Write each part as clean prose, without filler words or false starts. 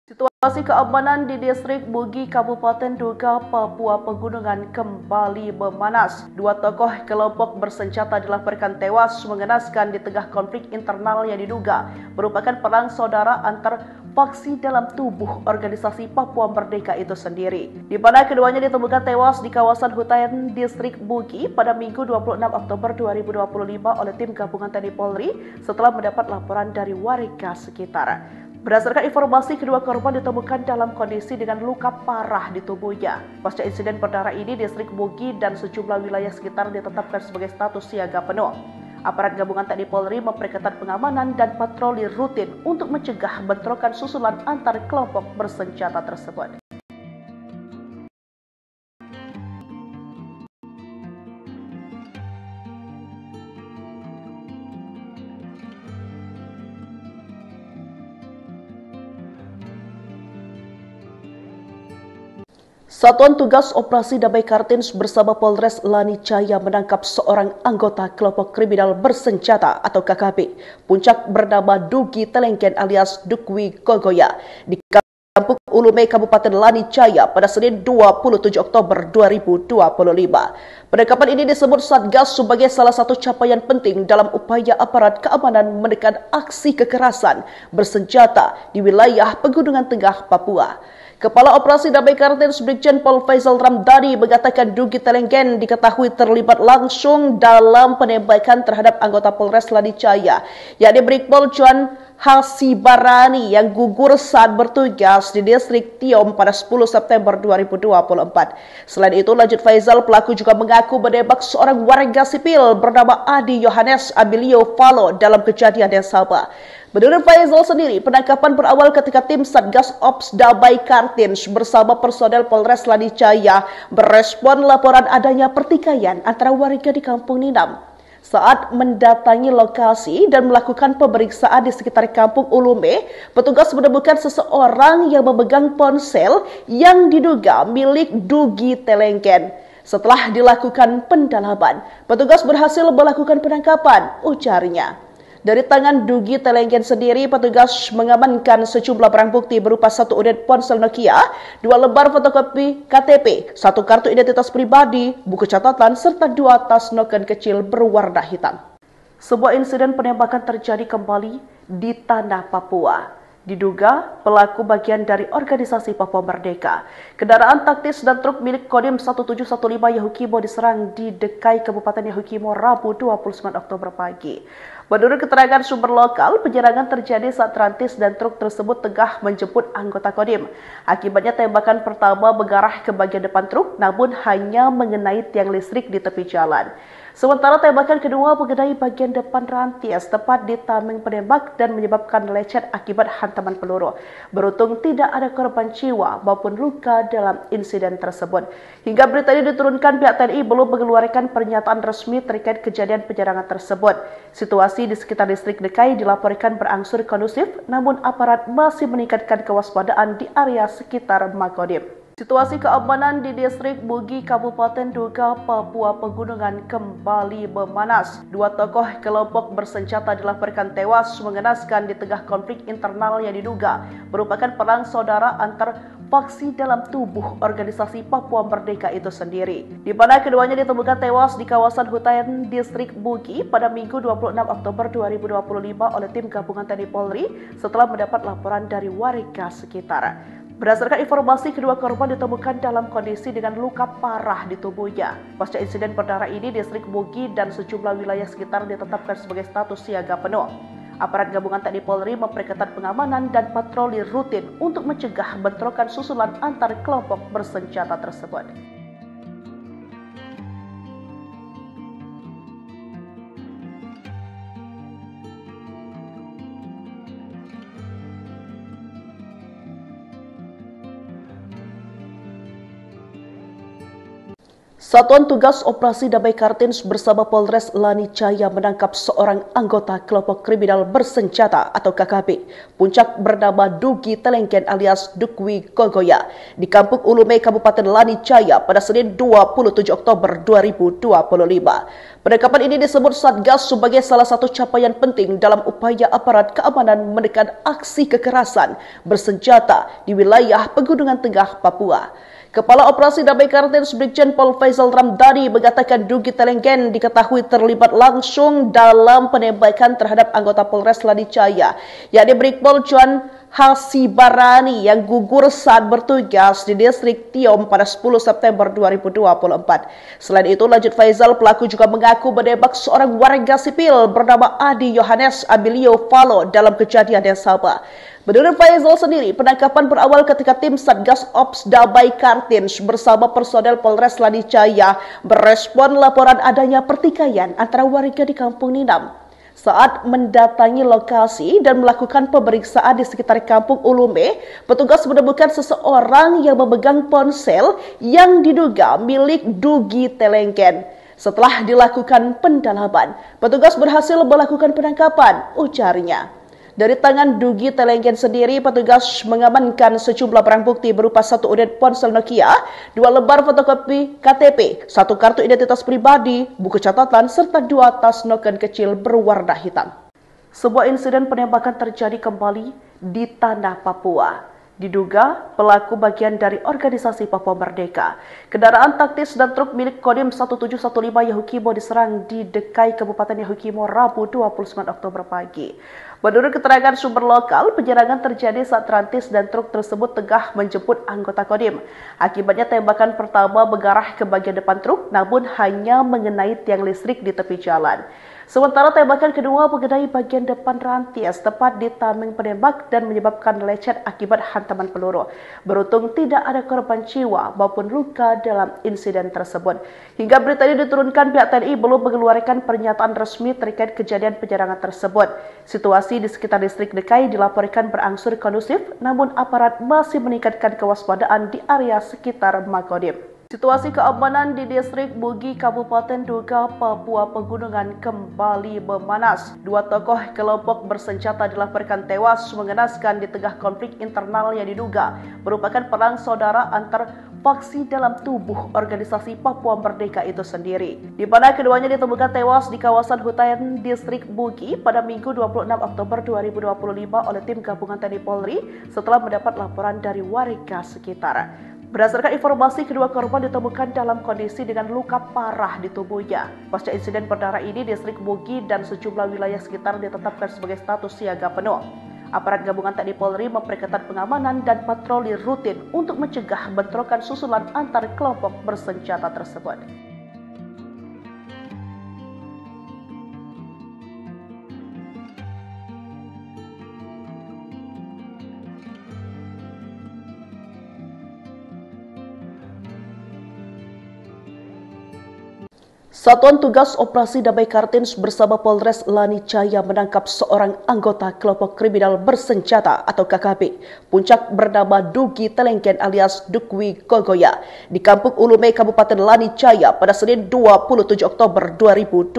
Situasi keamanan di distrik Bugi, Kabupaten Duga, Papua Pegunungan kembali memanas. Dua tokoh kelompok bersenjata dilaporkan tewas mengenaskan di tengah konflik internal yang diduga merupakan perang saudara antar faksi dalam tubuh organisasi Papua Merdeka itu sendiri. Di mana keduanya ditemukan tewas di kawasan hutan distrik Bugi pada Minggu 26 Oktober 2025 oleh tim gabungan TNI Polri setelah mendapat laporan dari warga sekitar. Berdasarkan informasi, kedua korban ditemukan dalam kondisi dengan luka parah di tubuhnya. Pasca insiden berdarah ini, distrik Bugi dan sejumlah wilayah sekitar ditetapkan sebagai status siaga penuh. Aparat gabungan TNI Polri memperketat pengamanan dan patroli rutin untuk mencegah bentrokan susulan antar kelompok bersenjata tersebut. Satuan Tugas Operasi Damai Kartins bersama Polres Lanijaya menangkap seorang anggota kelompok kriminal bersenjata atau KKB Puncak bernama Dugi Telengken alias Dukwi Gogoya di Kampung Ulume, Kabupaten Lanijaya pada Senin 27 Oktober 2025. Penangkapan ini disebut Satgas sebagai salah satu capaian penting dalam upaya aparat keamanan menekan aksi kekerasan bersenjata di wilayah Pegunungan Tengah Papua. Kepala Operasi Damai Kartins Brigjen Pol Faisal Ramdhani mengatakan Dugi Telengken diketahui terlibat langsung dalam penembakan terhadap anggota Polres Lanijaya, yakni Brigpol Juan Hasibarani yang gugur saat bertugas di distrik Tiom pada 10 September 2024. Selain itu, lanjut Faisal, pelaku juga mengaku menembak seorang warga sipil bernama Adi Yohanes Abilio Falo dalam kejadian yang sama. Menurut Faisal sendiri, penangkapan berawal ketika tim Satgas Ops Damai Kartins bersama personel Polres Lanijaya merespon laporan adanya pertikaian antara warga di Kampung Ninam. Saat mendatangi lokasi dan melakukan pemeriksaan di sekitar Kampung Ulume, petugas menemukan seseorang yang memegang ponsel yang diduga milik Dugi Telengken. Setelah dilakukan pendalaman, petugas berhasil melakukan penangkapan, ujarnya. Dari tangan Dugi Telengken sendiri, petugas mengamankan sejumlah barang bukti berupa 1 unit ponsel Nokia, 2 lembar fotokopi KTP, 1 kartu identitas pribadi, buku catatan, serta 2 tas noken kecil berwarna hitam. Sebuah insiden penembakan terjadi kembali di tanah Papua. Diduga pelaku bagian dari organisasi Papua Merdeka. Kendaraan taktis dan truk milik Kodim 1715 Yahukimo diserang di Dekai, Kabupaten Yahukimo, Rabu 29 Oktober pagi. Menurut keterangan sumber lokal, penyerangan terjadi saat rantis dan truk tersebut tengah menjemput anggota Kodim. Akibatnya tembakan pertama mengarah ke bagian depan truk, namun hanya mengenai tiang listrik di tepi jalan. Sementara tembakan kedua mengenai bagian depan rantis tepat di tameng penembak dan menyebabkan lecet akibat hantaman peluru. Beruntung tidak ada korban jiwa maupun luka dalam insiden tersebut. Hingga berita ini diturunkan, pihak TNI belum mengeluarkan pernyataan resmi terkait kejadian penyerangan tersebut. Situasi di sekitar distrik Dekai dilaporkan berangsur kondusif, namun aparat masih meningkatkan kewaspadaan di area sekitar Makodim. Situasi keamanan di distrik Bugi, Kabupaten Duga, Papua Pegunungan kembali memanas. Dua tokoh kelompok bersenjata dilaporkan tewas mengenaskan di tengah konflik internal yang diduga merupakan perang saudara antar faksi dalam tubuh organisasi Papua Merdeka itu sendiri. Di mana keduanya ditemukan tewas di kawasan hutan distrik Bugi pada Minggu 26 Oktober 2025 oleh tim gabungan TNI Polri setelah mendapat laporan dari warga sekitar. Berdasarkan informasi, kedua korban ditemukan dalam kondisi dengan luka parah di tubuhnya. Pasca insiden berdarah ini, distrik Bugi dan sejumlah wilayah sekitar ditetapkan sebagai status siaga penuh. Aparat gabungan TNI Polri memperketat pengamanan dan patroli rutin untuk mencegah bentrokan susulan antar kelompok bersenjata tersebut. Satuan Tugas Operasi Damai Kartins bersama Polres Lani Jaya menangkap seorang anggota kelompok kriminal bersenjata atau KKB, puncak bernama Dugi Telengken alias Dukwi Gogoya di Kampung Ulume, Kabupaten Lani Jaya pada Senin 27 Oktober 2025. Penangkapan ini disebut Satgas sebagai salah satu capaian penting dalam upaya aparat keamanan menekan aksi kekerasan bersenjata di wilayah Pegunungan Tengah, Papua. Kepala Operasi Damai Kartins Brigjen Pol Faisal Ramdhani mengatakan Dugi Telengken diketahui terlibat langsung dalam penembakan terhadap anggota Polres Lani Jaya, yakni Brigpol John Hasibarani yang gugur saat bertugas di distrik Tiom pada 10 September 2024. Selain itu, lanjut Faisal, pelaku juga mengaku menembak seorang warga sipil bernama Adi Yohanes Abilio Falo dalam kejadian yang sama. Menurut Faisal sendiri, penangkapan berawal ketika tim Satgas Ops Damai Kartins bersama personel Polres Lani Jaya berespon laporan adanya pertikaian antara warga di Kampung Ninam. Saat mendatangi lokasi dan melakukan pemeriksaan di sekitar Kampung Ulume, petugas menemukan seseorang yang memegang ponsel yang diduga milik Dugi Telengken. Setelah dilakukan pendalaman, petugas berhasil melakukan penangkapan, ujarnya. Dari tangan Dugi Telengken sendiri, petugas mengamankan sejumlah barang bukti berupa 1 unit ponsel Nokia, 2 lembar fotokopi KTP, 1 kartu identitas pribadi, buku catatan, serta 2 tas noken kecil berwarna hitam. Sebuah insiden penembakan terjadi kembali di tanah Papua. Diduga pelaku bagian dari organisasi Papua Merdeka. Kendaraan taktis dan truk milik Kodim 1715 Yahukimo diserang di Dekai, Kabupaten Yahukimo, Rabu 29 Oktober pagi. Menurut keterangan sumber lokal, penyerangan terjadi saat rantis dan truk tersebut tengah menjemput anggota Kodim. Akibatnya tembakan pertama mengarah ke bagian depan truk, namun hanya mengenai tiang listrik di tepi jalan. Sementara tembakan kedua mengenai bagian depan rantis tepat di tameng penembak dan menyebabkan lecet akibat hantaman peluru. Beruntung tidak ada korban jiwa maupun luka dalam insiden tersebut. Hingga berita ini diturunkan, pihak TNI belum mengeluarkan pernyataan resmi terkait kejadian penyerangan tersebut. Situasi di sekitar distrik Dekai dilaporkan berangsur kondusif, namun aparat masih meningkatkan kewaspadaan di area sekitar Makodim. Situasi keamanan di distrik Bugi, Kabupaten Duga, Papua Pegunungan kembali memanas. 2 tokoh kelompok bersenjata dilaporkan tewas mengenaskan di tengah konflik internal yang diduga merupakan perang saudara antar faksi dalam tubuh organisasi Papua Merdeka itu sendiri, di mana keduanya ditemukan tewas di kawasan hutan distrik Bugi pada Minggu 26 Oktober 2025 oleh tim gabungan TNI Polri setelah mendapat laporan dari warga sekitar. Berdasarkan informasi, kedua korban ditemukan dalam kondisi dengan luka parah di tubuhnya. Pasca insiden berdarah ini, distrik Bugi dan sejumlah wilayah sekitar ditetapkan sebagai status siaga penuh. Aparat gabungan TNI Polri memperketat pengamanan dan patroli rutin untuk mencegah bentrokan susulan antar kelompok bersenjata tersebut. Satuan Tugas Operasi Damai Kartins bersama Polres Lani Jaya menangkap seorang anggota kelompok kriminal bersenjata atau KKB, puncak bernama Dugi Telengken alias Dukwi Gogoya di Kampung Ulume, Kabupaten Lani Jaya pada Senin 27 Oktober 2025.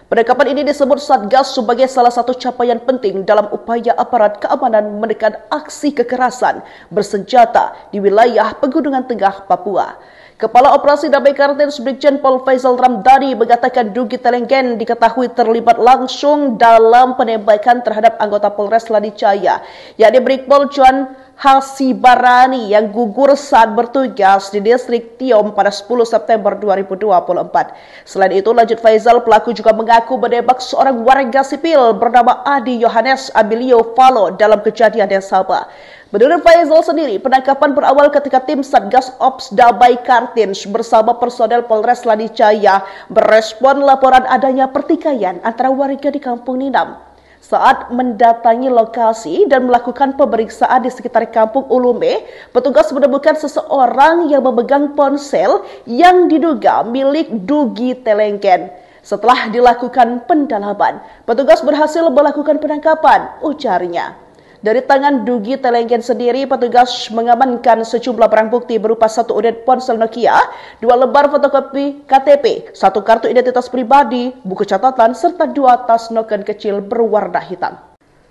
Penangkapan ini disebut Satgas sebagai salah satu capaian penting dalam upaya aparat keamanan menekan aksi kekerasan bersenjata di wilayah Pegunungan Tengah, Papua. Kepala Operasi Damai Kartins Brigjen Pol Faisal Ramdhani mengatakan Dugi Telengken diketahui terlibat langsung dalam penembakan terhadap anggota Polres Lani Jaya, yakni Brigpol John Hasibarani yang gugur saat bertugas di distrik Tiom pada 10 September 2024. Selain itu, lanjut Faisal, pelaku juga mengaku menembak seorang warga sipil bernama Adi Yohanes Abilio Falo dalam kejadian yang sama. Menurut Faisal sendiri, penangkapan berawal ketika tim Satgas Ops Damai Kartins bersama personel Polres Lani Jaya berespon laporan adanya pertikaian antara warga di Kampung Ninam. Saat mendatangi lokasi dan melakukan pemeriksaan di sekitar Kampung Ulume, petugas menemukan seseorang yang memegang ponsel yang diduga milik Dugi Telengken. Setelah dilakukan pendalaman, petugas berhasil melakukan penangkapan, ujarnya. Dari tangan Dugi Telenggen sendiri, petugas mengamankan sejumlah barang bukti berupa 1 unit ponsel Nokia, 2 lembar fotokopi KTP, 1 kartu identitas pribadi, buku catatan, serta 2 tas noken kecil berwarna hitam.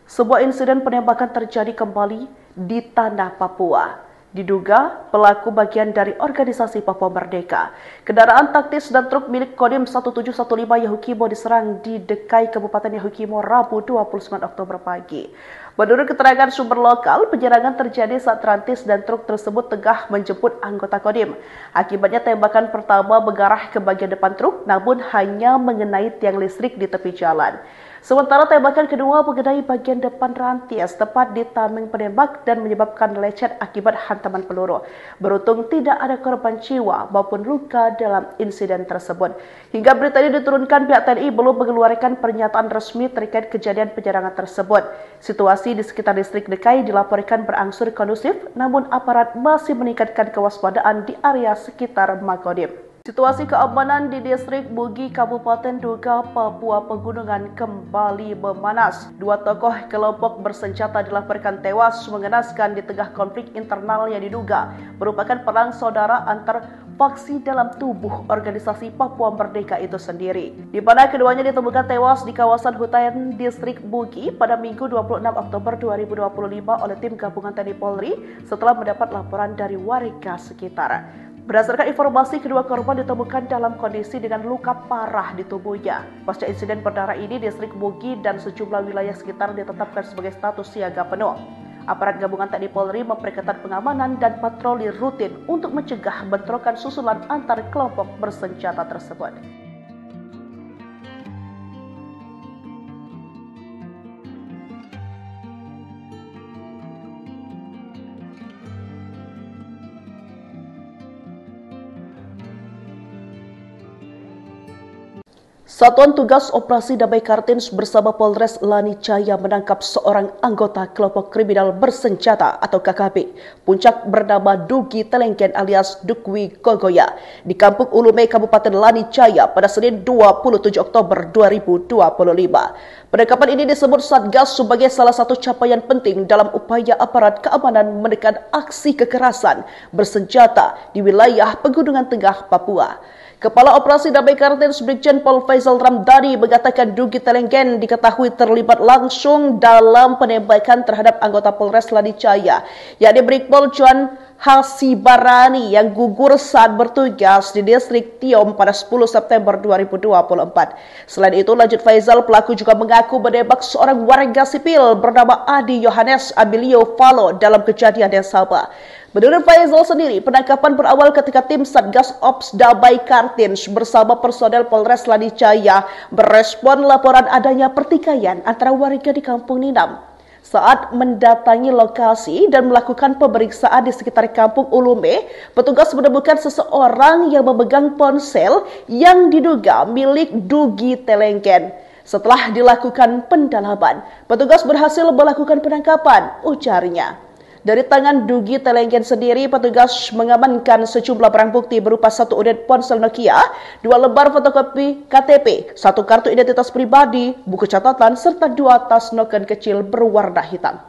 Sebuah insiden penembakan terjadi kembali di tanah Papua. Diduga pelaku bagian dari organisasi Papua Merdeka. Kendaraan taktis dan truk milik Kodim 1715 Yahukimo diserang di Dekai, Kabupaten Yahukimo, Rabu 29 Oktober pagi. Menurut keterangan sumber lokal, penyerangan terjadi saat rantis dan truk tersebut tengah menjemput anggota Kodim. Akibatnya tembakan pertama mengarah ke bagian depan truk, namun hanya mengenai tiang listrik di tepi jalan. Sementara tembakan kedua mengenai bagian depan rantis tepat di tameng penembak dan menyebabkan lecet akibat hantaman peluru. Beruntung tidak ada korban jiwa maupun luka dalam insiden tersebut. Hingga berita ini diturunkan, pihak TNI belum mengeluarkan pernyataan resmi terkait kejadian penyerangan tersebut. Situasi di sekitar distrik Dekai dilaporkan berangsur kondusif, namun aparat masih meningkatkan kewaspadaan di area sekitar Makodim. Situasi keamanan di distrik Bugi, Kabupaten Duga, Papua Pegunungan kembali memanas. 2 tokoh kelompok bersenjata dilaporkan tewas mengenaskan di tengah konflik internal yang diduga merupakan perang saudara antar faksi dalam tubuh organisasi Papua Merdeka itu sendiri. Di mana keduanya ditemukan tewas di kawasan hutan distrik Bugi pada Minggu 26 Oktober 2025 oleh tim gabungan TNI Polri setelah mendapat laporan dari warga sekitar. Berdasarkan informasi, kedua korban ditemukan dalam kondisi dengan luka parah di tubuhnya. Pasca insiden berdarah ini, distrik Bugi dan sejumlah wilayah sekitar ditetapkan sebagai status siaga penuh. Aparat gabungan TNI Polri memperketat pengamanan dan patroli rutin untuk mencegah bentrokan susulan antar kelompok bersenjata tersebut. Satuan Tugas Operasi Damai Kartins bersama Polres Lanijaya menangkap seorang anggota kelompok kriminal bersenjata atau KKB. Puncak bernama Dugi Telenggen alias Dukwi Kogoya di Kampung Ulume, Kabupaten Lanijaya pada Senin 27 Oktober 2025. Penangkapan ini disebut Satgas sebagai salah satu capaian penting dalam upaya aparat keamanan menekan aksi kekerasan bersenjata di wilayah Pegunungan Tengah Papua. Kepala Operasi Damai Kartins Brigjen Pol Faisal Ramdhani mengatakan Dugi Telenggen diketahui terlibat langsung dalam penembakan terhadap anggota Polres Lanijaya, yakni Brigpol Juan Hasibarani yang gugur saat bertugas di distrik Tiom pada 10 September 2024. Selain itu, lanjut Faisal, pelaku juga mengaku menembak seorang warga sipil bernama Adi Yohanes Abilio Falo dalam kejadian yang sama. Menurut Faisal sendiri, penangkapan berawal ketika tim Satgas Ops Damai Kartins bersama personel Polres Lanijaya merespon laporan adanya pertikaian antara warga di Kampung Ninam. Saat mendatangi lokasi dan melakukan pemeriksaan di sekitar Kampung Ulume, petugas menemukan seseorang yang memegang ponsel yang diduga milik Dugi Telenggen. Setelah dilakukan pendalaman, petugas berhasil melakukan penangkapan, ujarnya. Dari tangan Dugi Telenggen sendiri, petugas mengamankan sejumlah barang bukti berupa 1 unit ponsel Nokia, 2 lembar fotokopi KTP, 1 kartu identitas pribadi, buku catatan, serta 2 tas noken kecil berwarna hitam.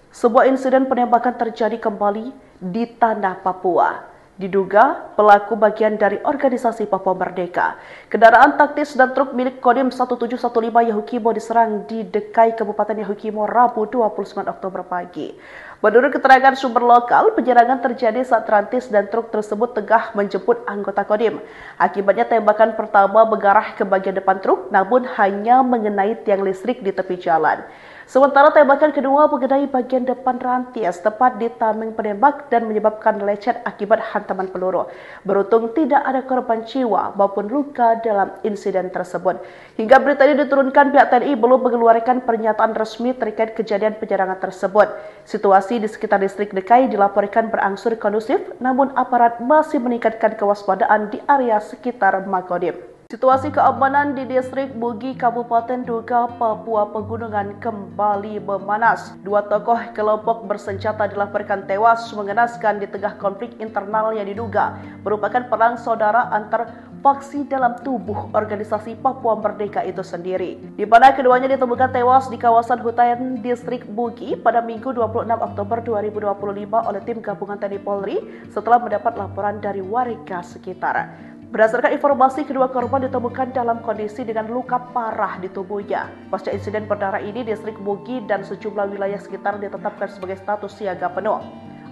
Sebuah insiden penembakan terjadi kembali di tanah Papua. Diduga pelaku bagian dari organisasi Papua Merdeka. Kendaraan taktis dan truk milik Kodim 1715 Yahukimo diserang di Dekai, Kabupaten Yahukimo, Rabu 29 Oktober pagi. Menurut keterangan sumber lokal, penyerangan terjadi saat rantis dan truk tersebut tengah menjemput anggota Kodim. Akibatnya tembakan pertama mengarah ke bagian depan truk, namun hanya mengenai tiang listrik di tepi jalan. Sementara tembakan kedua mengenai bagian depan rantis tepat di tameng penembak dan menyebabkan lecet akibat hantaman peluru. Beruntung tidak ada korban jiwa maupun luka dalam insiden tersebut. Hingga berita ini diturunkan, pihak TNI belum mengeluarkan pernyataan resmi terkait kejadian penyerangan tersebut. Situasi di sekitar distrik Dekai dilaporkan berangsur kondusif, namun aparat masih meningkatkan kewaspadaan di area sekitar Makodim. Situasi keamanan di distrik Bugi, Kabupaten Duga, Papua Pegunungan kembali memanas. Dua tokoh kelompok bersenjata dilaporkan tewas mengenaskan di tengah konflik internal yang diduga merupakan perang saudara antar faksi dalam tubuh organisasi Papua Merdeka itu sendiri. Di mana keduanya ditemukan tewas di kawasan hutan distrik Bugi pada Minggu 26 Oktober 2025 oleh tim gabungan TNI Polri setelah mendapat laporan dari warga sekitar. Berdasarkan informasi, kedua korban ditemukan dalam kondisi dengan luka parah di tubuhnya. Pasca insiden berdarah ini, distrik Bugi dan sejumlah wilayah sekitar ditetapkan sebagai status siaga penuh.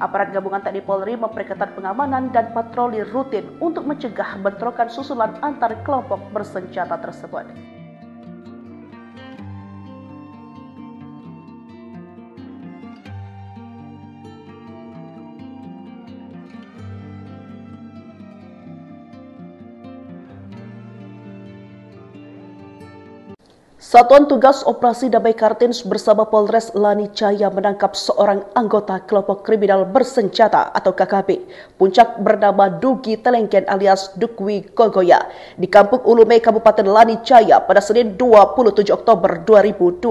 Aparat gabungan TNI Polri memperketat pengamanan dan patroli rutin untuk mencegah bentrokan susulan antar kelompok bersenjata tersebut. Satuan Tugas Operasi Damai Kartins bersama Polres Lanijaya menangkap seorang anggota kelompok kriminal bersenjata atau KKB, puncak bernama Dugi Telengken alias Dukwi Gogoya di Kampung Ulume, Kabupaten Lanijaya pada Senin 27 Oktober 2025.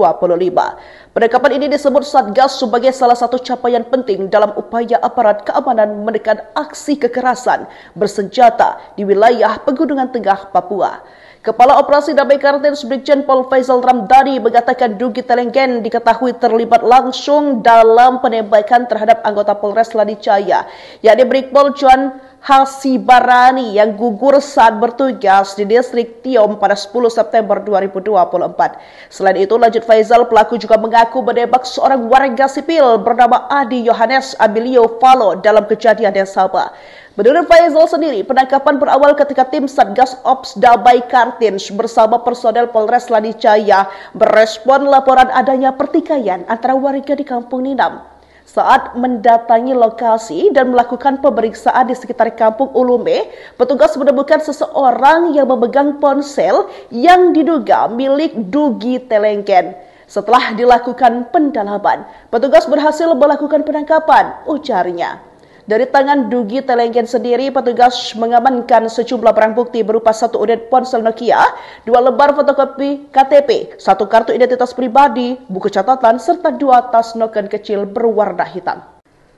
Penangkapan ini disebut Satgas sebagai salah satu capaian penting dalam upaya aparat keamanan menekan aksi kekerasan bersenjata di wilayah Pegunungan Tengah, Papua. Kepala Operasi Damai Kartins Brigjen Pol Faisal Ramdhani mengatakan Dugi Telengken diketahui terlibat langsung dalam penembakan terhadap anggota Polres Lanijaya, yakni Brigpol John Hasibarani yang gugur saat bertugas di distrik Tiom pada 10 September 2024. Selain itu, lanjut Faisal, pelaku juga mengaku menembak seorang warga sipil bernama Adi Yohanes Abilio Falo dalam kejadian yang sama. Menurut Faisal sendiri, penangkapan berawal ketika tim Satgas Ops Damai Kartins bersama personel Polres Lanijaya merespon laporan adanya pertikaian antara warga di Kampung Ninam. Saat mendatangi lokasi dan melakukan pemeriksaan di sekitar Kampung Ulume, petugas menemukan seseorang yang memegang ponsel yang diduga milik Dugi Telengken. Setelah dilakukan pendalaman, petugas berhasil melakukan penangkapan, ujarnya. Dari tangan Dugi Telengken sendiri, petugas mengamankan sejumlah barang bukti berupa 1 unit ponsel Nokia, 2 lembar fotokopi KTP, 1 kartu identitas pribadi, buku catatan, serta 2 tas noken kecil berwarna hitam.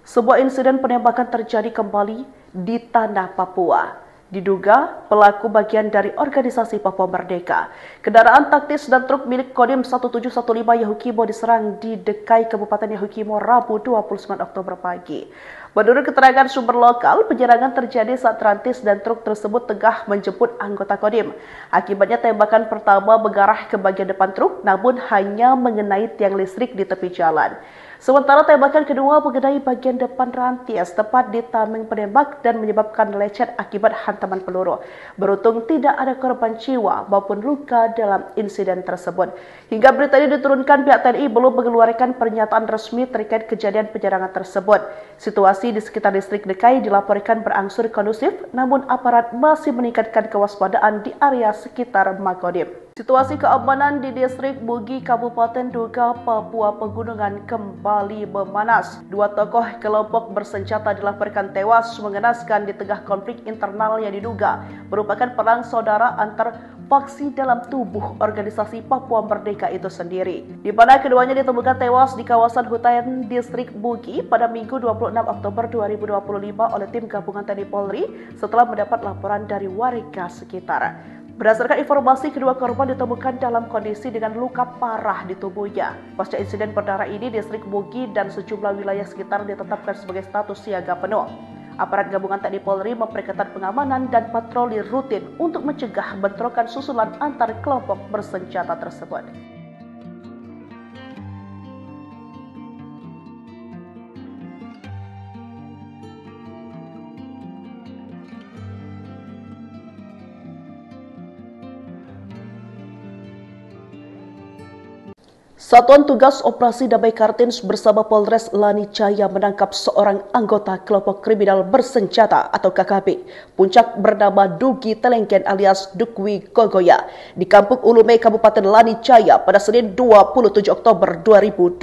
Sebuah insiden penembakan terjadi kembali di tanah Papua. Diduga pelaku bagian dari organisasi Papua Merdeka. Kendaraan taktis dan truk milik Kodim 1715 Yahukimo diserang di Dekai, Kabupaten Yahukimo, Rabu 29 Oktober pagi. Menurut keterangan sumber lokal, penyerangan terjadi saat rantis dan truk tersebut tengah menjemput anggota Kodim. Akibatnya tembakan pertama mengarah ke bagian depan truk, namun hanya mengenai tiang listrik di tepi jalan. Sementara tembakan kedua mengenai bagian depan rantis tepat di tameng penembak dan menyebabkan lecet akibat hantaman peluru. Beruntung tidak ada korban jiwa maupun luka dalam insiden tersebut. Hingga berita ini diturunkan, pihak TNI belum mengeluarkan pernyataan resmi terkait kejadian penyerangan tersebut. Situasi di sekitar distrik Dekai dilaporkan berangsur kondusif, namun aparat masih meningkatkan kewaspadaan di area sekitar Makodim. Situasi keamanan di distrik Bugi, Kabupaten Duga, Papua Pegunungan kembali memanas. Dua tokoh kelompok bersenjata dilaporkan tewas mengenaskan di tengah konflik internal yang diduga merupakan perang saudara antar faksi dalam tubuh organisasi Papua Merdeka itu sendiri. Di mana keduanya ditemukan tewas di kawasan hutan distrik Bugi pada Minggu 26 Oktober 2025 oleh tim gabungan TNI Polri setelah mendapat laporan dari warga sekitar. Berdasarkan informasi, kedua korban ditemukan dalam kondisi dengan luka parah di tubuhnya. Pasca insiden berdarah ini, distrik Bugi dan sejumlah wilayah sekitar ditetapkan sebagai status siaga penuh. Aparat gabungan TNI Polri memperketat pengamanan dan patroli rutin untuk mencegah bentrokan susulan antar kelompok bersenjata tersebut. Satuan Tugas Operasi Damai Kartins bersama Polres Lanijaya menangkap seorang anggota kelompok kriminal bersenjata atau KKB. Puncak bernama Dugi Telengken alias Dukwi Gogoya di Kampung Ulume, Kabupaten Lanijaya pada Senin 27 Oktober 2025.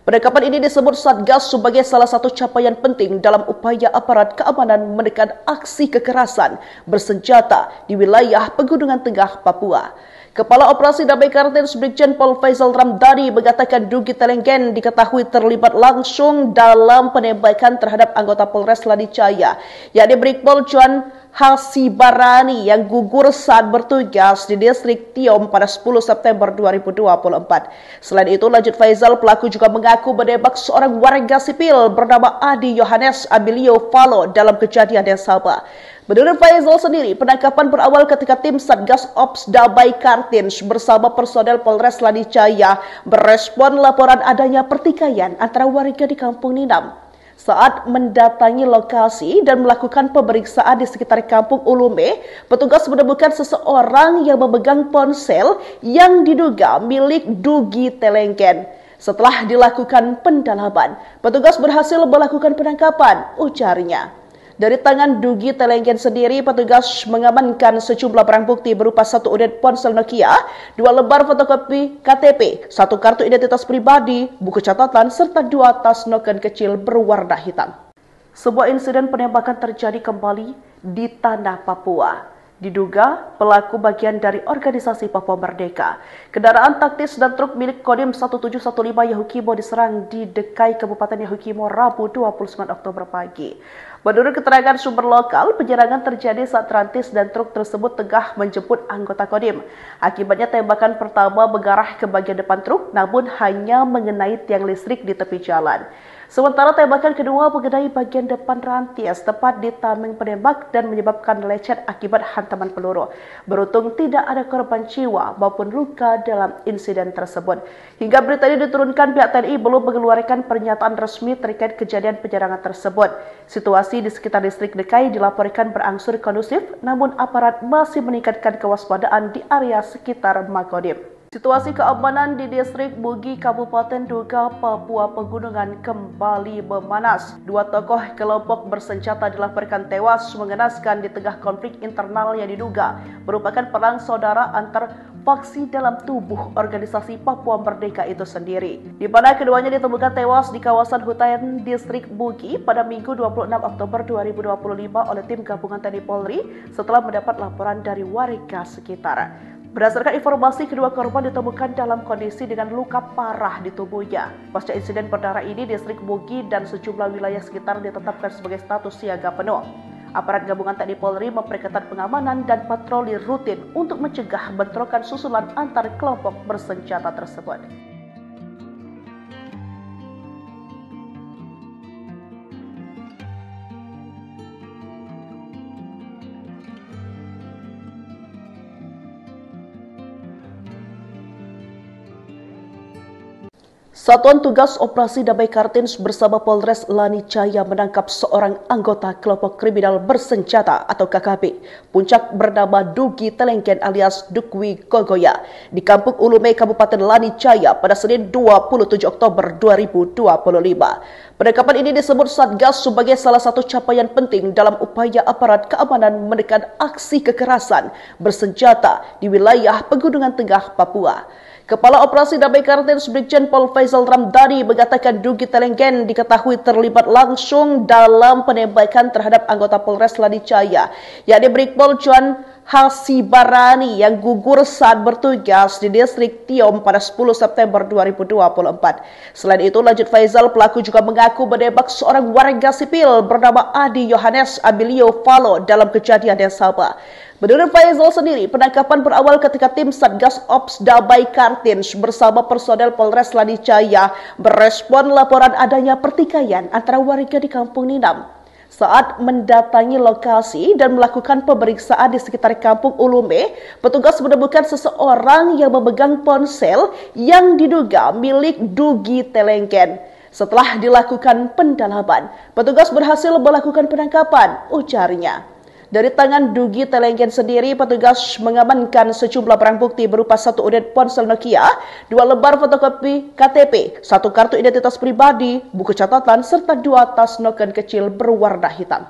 Penangkapan ini disebut Satgas sebagai salah satu capaian penting dalam upaya aparat keamanan menekan aksi kekerasan bersenjata di wilayah Pegunungan Tengah, Papua. Kepala Operasi Damai Kartins Brigjen Pol Faisal Ramdhani mengatakan Dugi Telengken diketahui terlibat langsung dalam penembakan terhadap anggota Polres Lanijaya, yakni Brigpol Chuan Hasibarani yang gugur saat bertugas di distrik Tiom pada 10 September 2024. Selain itu, lanjut Faisal, pelaku juga mengaku menembak seorang warga sipil bernama Adi Yohanes Abilio Falo dalam kejadian yang sama. Menurut Faisal sendiri, penangkapan berawal ketika tim Satgas Ops Damai Kartins bersama personel Polres Lanijaya merespon laporan adanya pertikaian antara warga di Kampung Ninam. Saat mendatangi lokasi dan melakukan pemeriksaan di sekitar Kampung Ulume, petugas menemukan seseorang yang memegang ponsel yang diduga milik Dugi Telengken. Setelah dilakukan pendalaman, petugas berhasil melakukan penangkapan, ujarnya. Dari tangan Dugi Telengken sendiri, petugas mengamankan sejumlah barang bukti berupa 1 unit ponsel Nokia, 2 lembar fotokopi KTP, 1 kartu identitas pribadi, buku catatan, serta 2 tas noken kecil berwarna hitam. Sebuah insiden penembakan terjadi kembali di tanah Papua. Diduga pelaku bagian dari organisasi Papua Merdeka. Kendaraan taktis dan truk milik Kodim 1715 Yahukimo diserang di Dekai, Kabupaten Yahukimo, Rabu 29 Oktober pagi. Menurut keterangan sumber lokal, penyerangan terjadi saat rantis dan truk tersebut tengah menjemput anggota Kodim. Akibatnya tembakan pertama mengarah ke bagian depan truk, namun hanya mengenai tiang listrik di tepi jalan. Sementara tembakan kedua mengenai bagian depan rantis tepat di tameng penembak dan menyebabkan lecet akibat hantaman peluru. Beruntung tidak ada korban jiwa maupun luka dalam insiden tersebut. Hingga berita ini diturunkan, pihak TNI belum mengeluarkan pernyataan resmi terkait kejadian penyerangan tersebut. Situasi di sekitar distrik Dekai dilaporkan berangsur kondusif, namun aparat masih meningkatkan kewaspadaan di area sekitar Makodim. Situasi keamanan di distrik Bugi, Kabupaten Duga, Papua Pegunungan kembali memanas. 2 tokoh kelompok bersenjata dilaporkan tewas mengenaskan di tengah konflik internal yang diduga merupakan perang saudara antar faksi dalam tubuh organisasi Papua Merdeka itu sendiri, di mana keduanya ditemukan tewas di kawasan hutan distrik Bugi pada Minggu 26 Oktober 2025 oleh tim gabungan TNI Polri setelah mendapat laporan dari warga sekitar. Berdasarkan informasi, kedua korban ditemukan dalam kondisi dengan luka parah di tubuhnya. Pasca insiden berdarah ini, distrik Bugi dan sejumlah wilayah sekitar ditetapkan sebagai status siaga penuh. Aparat gabungan TNI Polri memperketat pengamanan dan patroli rutin untuk mencegah bentrokan susulan antar kelompok bersenjata tersebut. Satuan Tugas Operasi Damai Kartins bersama Polres Lanijaya menangkap seorang anggota kelompok kriminal bersenjata atau KKB. Puncak bernama Dugi Telengken alias Dukwi Gogoya di Kampung Ulume, Kabupaten Lanijaya pada Senin 27 Oktober 2025. Penangkapan ini disebut Satgas sebagai salah satu capaian penting dalam upaya aparat keamanan menekan aksi kekerasan bersenjata di wilayah Pegunungan Tengah, Papua. Kepala Operasi Damai Kartins Brigjen Pol Faisal Ramdhani mengatakan Dugi Telengken diketahui terlibat langsung dalam penembakan terhadap anggota Polres Lanijaya, yakni Brigpol Chuan Hasibarani yang gugur saat bertugas di distrik Tiom pada 10 September 2024. Selain itu, lanjut Faisal, pelaku juga mengaku menembak seorang warga sipil bernama Adi Yohanes Abilio Falo dalam kejadian yang sama. Menurut Faisal sendiri, penangkapan berawal ketika tim Satgas Ops Damai Kartins bersama personel Polres Lanijaya merespon laporan adanya pertikaian antara warga di Kampung Ninam. Saat mendatangi lokasi dan melakukan pemeriksaan di sekitar Kampung Ulume, petugas menemukan seseorang yang memegang ponsel yang diduga milik Dugi Telengken. Setelah dilakukan pendalaman, petugas berhasil melakukan penangkapan, ujarnya. Dari tangan Dugi Telenggen sendiri, petugas mengamankan sejumlah barang bukti berupa 1 unit ponsel Nokia, 2 lembar fotokopi KTP, 1 kartu identitas pribadi, buku catatan, serta 2 tas noken kecil berwarna hitam.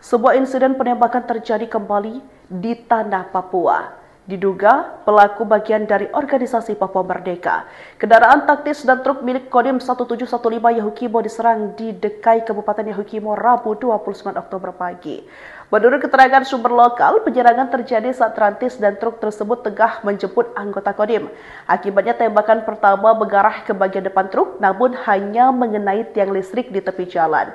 Sebuah insiden penembakan terjadi kembali di tanah Papua. Diduga pelaku bagian dari organisasi Papua Merdeka. Kendaraan taktis dan truk milik Kodim 1715 Yahukimo diserang di Dekai, Kabupaten Yahukimo, Rabu 29 Oktober pagi. Menurut keterangan sumber lokal, penyerangan terjadi saat rantis dan truk tersebut tengah menjemput anggota Kodim. Akibatnya tembakan pertama mengarah ke bagian depan truk, namun hanya mengenai tiang listrik di tepi jalan.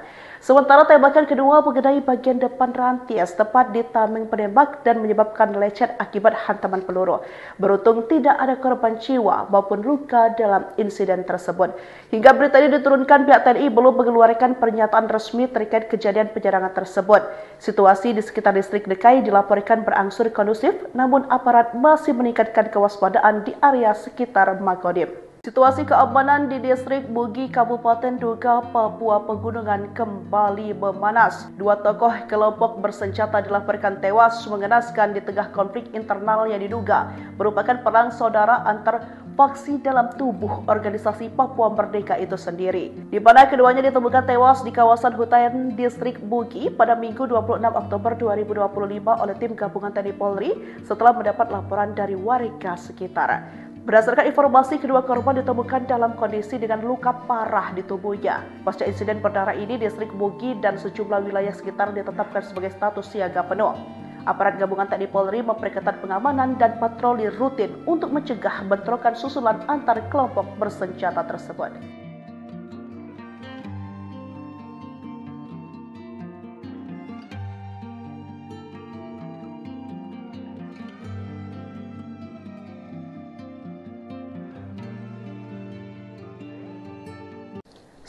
Sementara tembakan kedua mengenai bagian depan rantis tepat di tameng penembak dan menyebabkan lecet akibat hantaman peluru. Beruntung tidak ada korban jiwa maupun luka dalam insiden tersebut. Hingga berita ini diturunkan, pihak TNI belum mengeluarkan pernyataan resmi terkait kejadian penyerangan tersebut. Situasi di sekitar distrik Dekai dilaporkan berangsur kondusif, namun aparat masih meningkatkan kewaspadaan di area sekitar Makodim. Situasi keamanan di distrik Bugi, Kabupaten Duga, Papua Pegunungan kembali memanas. 2 tokoh kelompok bersenjata dilaporkan tewas mengenaskan di tengah konflik internal yang diduga merupakan perang saudara antar faksi dalam tubuh organisasi Papua Merdeka itu sendiri. Di mana keduanya ditemukan tewas di kawasan hutan distrik Bugi pada Minggu 26 Oktober 2025 oleh tim gabungan TNI Polri setelah mendapat laporan dari warga sekitar. Berdasarkan informasi, kedua korban ditemukan dalam kondisi dengan luka parah di tubuhnya. Pasca insiden berdarah ini, distrik Bugi dan sejumlah wilayah sekitar ditetapkan sebagai status siaga penuh. Aparat gabungan TNI Polri memperketat pengamanan dan patroli rutin untuk mencegah bentrokan susulan antar kelompok bersenjata tersebut.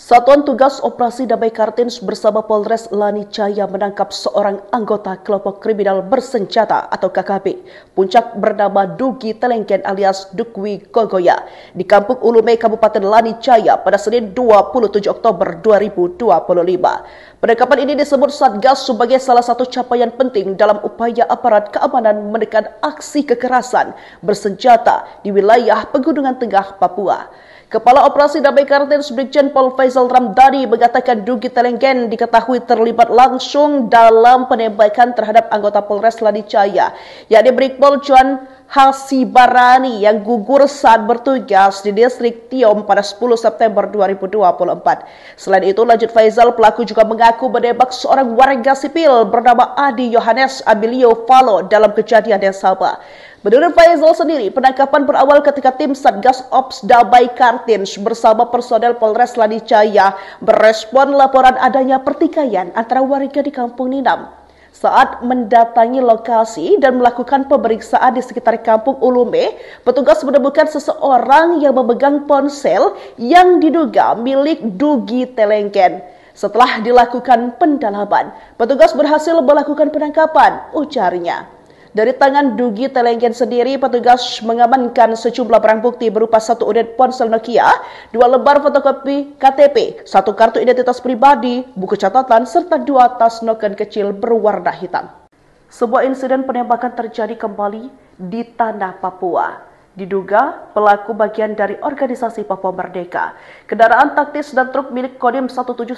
Satuan Tugas Operasi Damai Kartins bersama Polres Lani Jaya menangkap seorang anggota kelompok kriminal bersenjata atau KKB puncak bernama Dugi Telenggen alias Dukwi Gogoya di Kampung Ulume, Kabupaten Lani Jaya pada Senin 27 Oktober 2025. Penangkapan ini disebut Satgas sebagai salah satu capaian penting dalam upaya aparat keamanan menekan aksi kekerasan bersenjata di wilayah Pegunungan Tengah Papua. Kepala Operasi Damai Kartins Brigjen Pol Faisal Ramdhani mengatakan Dugi Telenggen diketahui terlibat langsung dalam penembakan terhadap anggota Polres Lani Jaya, yakni Brigpol John Hasibarani yang gugur saat bertugas di distrik Tiom pada 10 September 2024. Selain itu, lanjut Faisal, pelaku juga mengaku menembak seorang warga sipil bernama Adi Yohanes Abilio Falo dalam kejadian yang sama. Menurut Faisal sendiri, penangkapan berawal ketika tim Satgas Ops Damai Kartins bersama personel Polres Lani Jaya merespon laporan adanya pertikaian antara warga di Kampung Ninam. Saat mendatangi lokasi dan melakukan pemeriksaan di sekitar Kampung Ulume, petugas menemukan seseorang yang memegang ponsel yang diduga milik Dugi Telenggen. Setelah dilakukan pendalaman, petugas berhasil melakukan penangkapan, ujarnya. Dari tangan Dugi Telenggen sendiri, petugas mengamankan sejumlah barang bukti berupa 1 unit ponsel Nokia, 2 lembar fotokopi KTP, 1 kartu identitas pribadi, buku catatan, serta 2 tas noken kecil berwarna hitam. Sebuah insiden penembakan terjadi kembali di tanah Papua. Diduga pelaku bagian dari organisasi Papua Merdeka. Kendaraan taktis dan truk milik Kodim 1715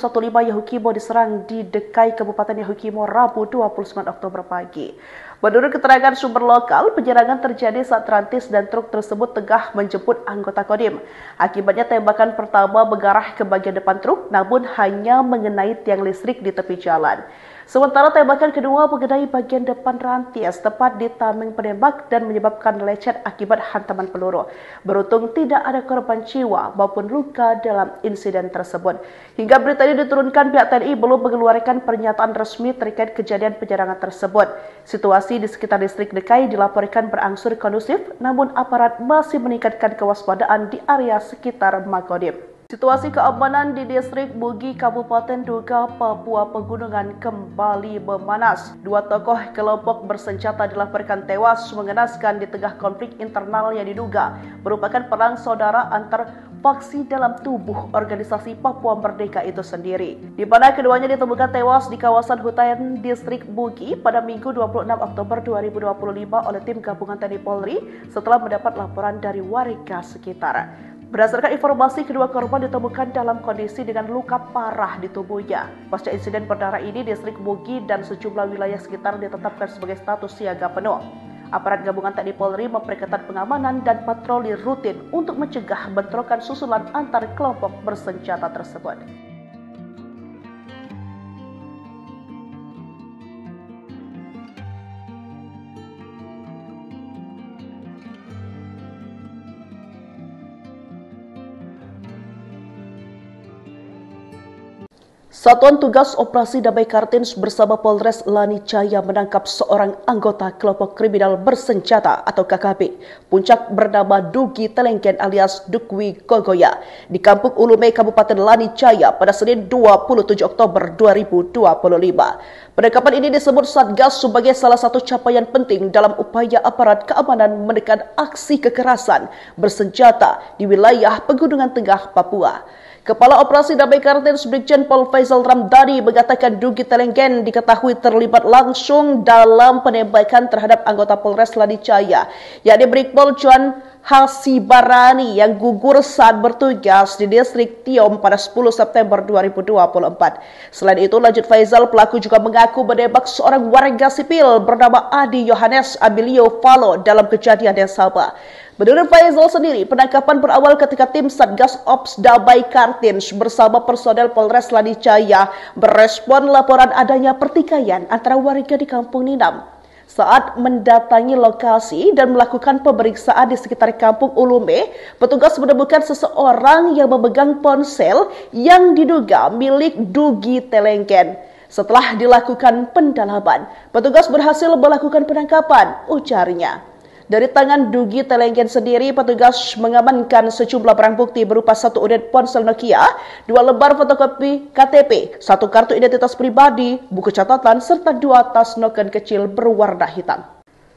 Yahukimo diserang di Dekai, Kabupaten Yahukimo, Rabu 29 Oktober pagi. Menurut keterangan sumber lokal, penyerangan terjadi saat rantis dan truk tersebut tengah menjemput anggota Kodim. Akibatnya tembakan pertama mengarah ke bagian depan truk, namun hanya mengenai tiang listrik di tepi jalan. Sementara tembakan kedua mengenai bagian depan rantis tepat di tameng penembak dan menyebabkan lecet akibat hantaman peluru. Beruntung tidak ada korban jiwa maupun luka dalam insiden tersebut. Hingga berita ini diturunkan, pihak TNI belum mengeluarkan pernyataan resmi terkait kejadian penyerangan tersebut. Situasi di sekitar distrik Dekai dilaporkan berangsur kondusif, namun aparat masih meningkatkan kewaspadaan di area sekitar Makodim. Situasi keamanan di distrik Bugi, Kabupaten Duga, Papua Pegunungan kembali memanas. Dua tokoh kelompok bersenjata dilaporkan tewas mengenaskan di tengah konflik internal yang diduga merupakan perang saudara antar faksi dalam tubuh organisasi Papua Merdeka itu sendiri. Di mana keduanya ditemukan tewas di kawasan hutan distrik Bugi pada Minggu 26 Oktober 2025 oleh tim gabungan TNI Polri setelah mendapat laporan dari warga sekitar. Berdasarkan informasi, kedua korban ditemukan dalam kondisi dengan luka parah di tubuhnya. Pasca insiden berdarah ini, distrik Bugi dan sejumlah wilayah sekitar ditetapkan sebagai status siaga penuh. Aparat gabungan TNI Polri memperketat pengamanan dan patroli rutin untuk mencegah bentrokan susulan antar kelompok bersenjata tersebut. Satuan Tugas Operasi Damai Kartins bersama Polres Lanijaya menangkap seorang anggota kelompok kriminal bersenjata atau KKB puncak bernama Dugi Telengken alias Dukwi Gogoya di Kampung Ulume, Kabupaten Lanijaya pada Senin 27 Oktober 2025. Penangkapan ini disebut Satgas sebagai salah satu capaian penting dalam upaya aparat keamanan menekan aksi kekerasan bersenjata di wilayah Pegunungan Tengah Papua. Kepala Operasi Damai Kartins Brigjen Pol Faisal Ramdhani mengatakan Dugi Telengken diketahui terlibat langsung dalam penembakan terhadap anggota Polres Lanijaya, yakni Brigpol Chuan Hasibarani yang gugur saat bertugas di distrik Tiom pada 10 September 2024. Selain itu, lanjut Faisal, pelaku juga mengaku menembak seorang warga sipil bernama Adi Yohanes Abilio Falo dalam kejadian yang sama. Menurut Faisal sendiri, penangkapan berawal ketika tim Satgas Ops Damai Kartins bersama personel Polres Lanijaya merespon laporan adanya pertikaian antara warga di Kampung Ninam. Saat mendatangi lokasi dan melakukan pemeriksaan di sekitar Kampung Ulume, petugas menemukan seseorang yang memegang ponsel yang diduga milik Dugi Telengken. Setelah dilakukan pendalaman, petugas berhasil melakukan penangkapan, ujarnya. Dari tangan Dugi Telengken sendiri, petugas mengamankan sejumlah barang bukti berupa 1 unit ponsel Nokia, 2 lembar fotokopi KTP, 1 kartu identitas pribadi, buku catatan, serta 2 tas noken kecil berwarna hitam.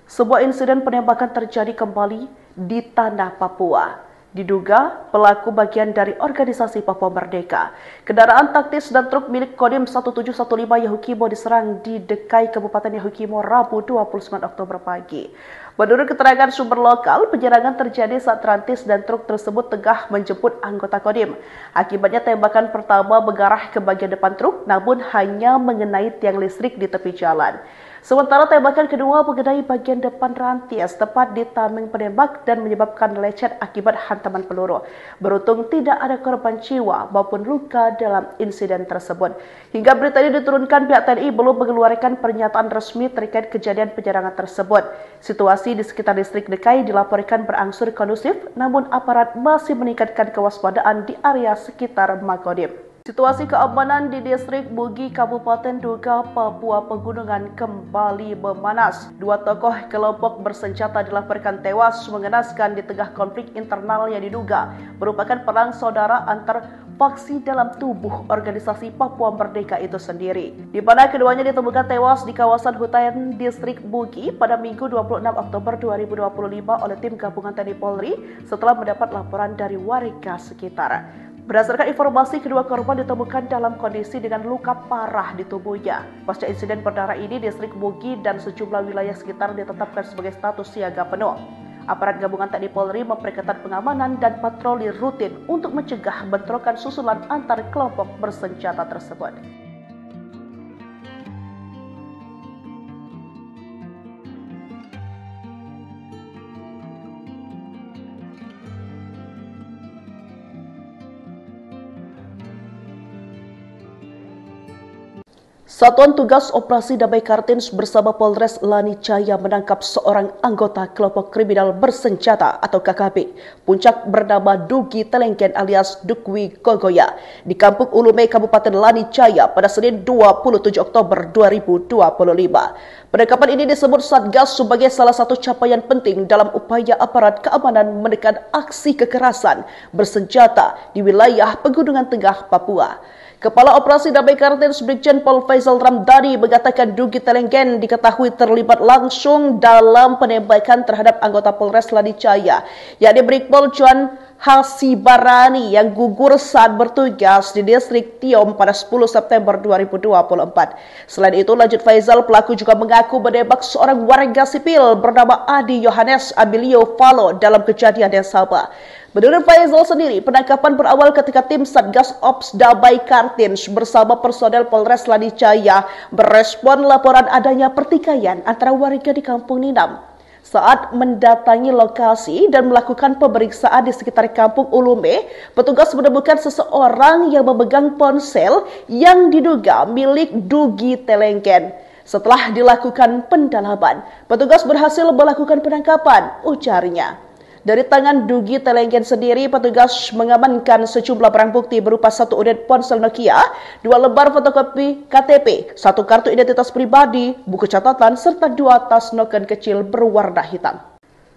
Sebuah insiden penembakan terjadi kembali di tanah Papua. Diduga pelaku bagian dari organisasi Papua Merdeka. Kendaraan taktis dan truk milik Kodim 1715 Yahukimo diserang di Dekai, Kabupaten Yahukimo, Rabu 29 Oktober pagi. Menurut keterangan sumber lokal, penyerangan terjadi saat rantis dan truk tersebut tengah menjemput anggota Kodim. Akibatnya tembakan pertama mengarah ke bagian depan truk, namun hanya mengenai tiang listrik di tepi jalan. Sementara tembakan kedua mengenai bagian depan rantis tepat di tameng penembak dan menyebabkan lecet akibat hantaman peluru. Beruntung tidak ada korban jiwa maupun luka dalam insiden tersebut. Hingga berita ini diturunkan, pihak TNI belum mengeluarkan pernyataan resmi terkait kejadian penyerangan tersebut. Situasi di sekitar distrik Dekai dilaporkan berangsur kondusif, namun aparat masih meningkatkan kewaspadaan di area sekitar Makodim. Situasi keamanan di distrik Bugi, Kabupaten Duga, Papua Pegunungan kembali memanas. Dua tokoh kelompok bersenjata dilaporkan tewas mengenaskan di tengah konflik internal yang diduga merupakan perang saudara antar faksi dalam tubuh organisasi Papua Merdeka itu sendiri. Di mana keduanya ditemukan tewas di kawasan hutan distrik Bugi pada Minggu 26 Oktober 2025 oleh tim gabungan TNI Polri setelah mendapat laporan dari warga sekitar. Berdasarkan informasi, kedua korban ditemukan dalam kondisi dengan luka parah di tubuhnya. Pasca insiden berdarah ini, distrik Bugi dan sejumlah wilayah sekitar ditetapkan sebagai status siaga penuh. Aparat gabungan TNI Polri memperketat pengamanan dan patroli rutin untuk mencegah bentrokan susulan antar kelompok bersenjata tersebut. Satuan Tugas Operasi Damai Kartins bersama Polres Lanijaya menangkap seorang anggota kelompok kriminal bersenjata atau KKB. Puncak bernama Dugi Telengken alias Dukwi Kogoya di Kampung Ulume, Kabupaten Lanijaya pada Senin 27 Oktober 2025. Penangkapan ini disebut Satgas sebagai salah satu capaian penting dalam upaya aparat keamanan menekan aksi kekerasan bersenjata di wilayah Pegunungan Tengah, Papua. Kepala Operasi Damai Kartins Brigjen Pol Faisal Ramdhani mengatakan Dugi Telengken diketahui terlibat langsung dalam penembakan terhadap anggota Polres Lanijaya, yakni Brigpol Juan Hasibarani yang gugur saat bertugas di distrik Tiom pada 10 September 2024. Selain itu, lanjut Faisal, pelaku juga mengaku menembak seorang warga sipil bernama Adi Yohanes Abilio Falo dalam kejadian yang sama. Menurut Faisal sendiri, penangkapan berawal ketika tim Satgas Ops Damai Kartins bersama personel Polres Lanijaya merespon laporan adanya pertikaian antara warga di Kampung Ninam. Saat mendatangi lokasi dan melakukan pemeriksaan di sekitar Kampung Ulume, petugas menemukan seseorang yang memegang ponsel yang diduga milik Dugi Telengken. Setelah dilakukan pendalaman, petugas berhasil melakukan penangkapan, ujarnya. Dari tangan Dugi Telengken sendiri, petugas mengamankan sejumlah barang bukti berupa 1 unit ponsel Nokia, 2 lembar fotokopi KTP, 1 kartu identitas pribadi, buku catatan, serta 2 tas noken kecil berwarna hitam.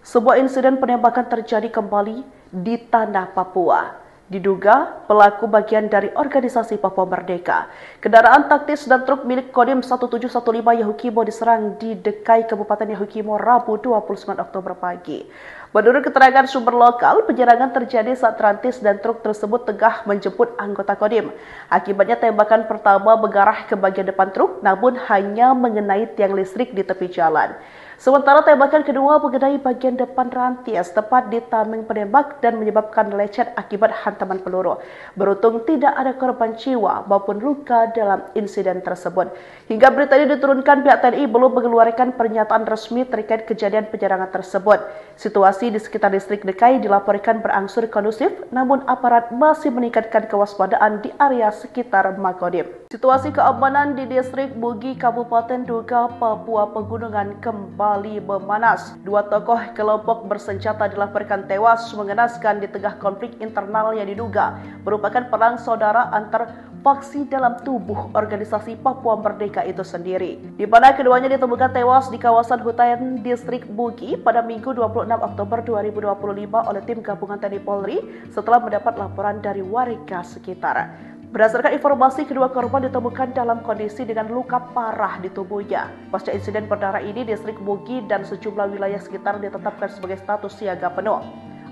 Sebuah insiden penembakan terjadi kembali di tanah Papua. Diduga pelaku bagian dari organisasi Papua Merdeka. Kendaraan taktis dan truk milik Kodim 1715 Yahukimo diserang di Dekai, Kabupaten Yahukimo, Rabu 29 Oktober pagi. Menurut keterangan sumber lokal, penyerangan terjadi saat rantis dan truk tersebut tengah menjemput anggota Kodim. Akibatnya tembakan pertama mengarah ke bagian depan truk, namun hanya mengenai tiang listrik di tepi jalan. Sementara tembakan kedua mengenai bagian depan rantis tepat di tameng penembak dan menyebabkan lecet akibat hantaman peluru. Beruntung tidak ada korban jiwa maupun luka dalam insiden tersebut. Hingga berita ini diturunkan, pihak TNI belum mengeluarkan pernyataan resmi terkait kejadian penyerangan tersebut. Situasi di sekitar distrik Dekai dilaporkan berangsur kondusif, namun aparat masih meningkatkan kewaspadaan di area sekitar Makodim. Situasi keamanan di distrik Bugi, Kabupaten Duga, Papua Pegunungan kembali memanas. 2 tokoh kelompok bersenjata dilaporkan tewas mengenaskan di tengah konflik internal yang diduga merupakan perang saudara antar faksi dalam tubuh organisasi Papua Merdeka itu sendiri, di mana keduanya ditemukan tewas di kawasan hutan distrik Bugi pada Minggu 26 Oktober 2025 oleh tim gabungan TNI Polri setelah mendapat laporan dari warga sekitar. Berdasarkan informasi, kedua korban ditemukan dalam kondisi dengan luka parah di tubuhnya. Pasca insiden berdarah ini, distrik Bugi dan sejumlah wilayah sekitar ditetapkan sebagai status siaga penuh.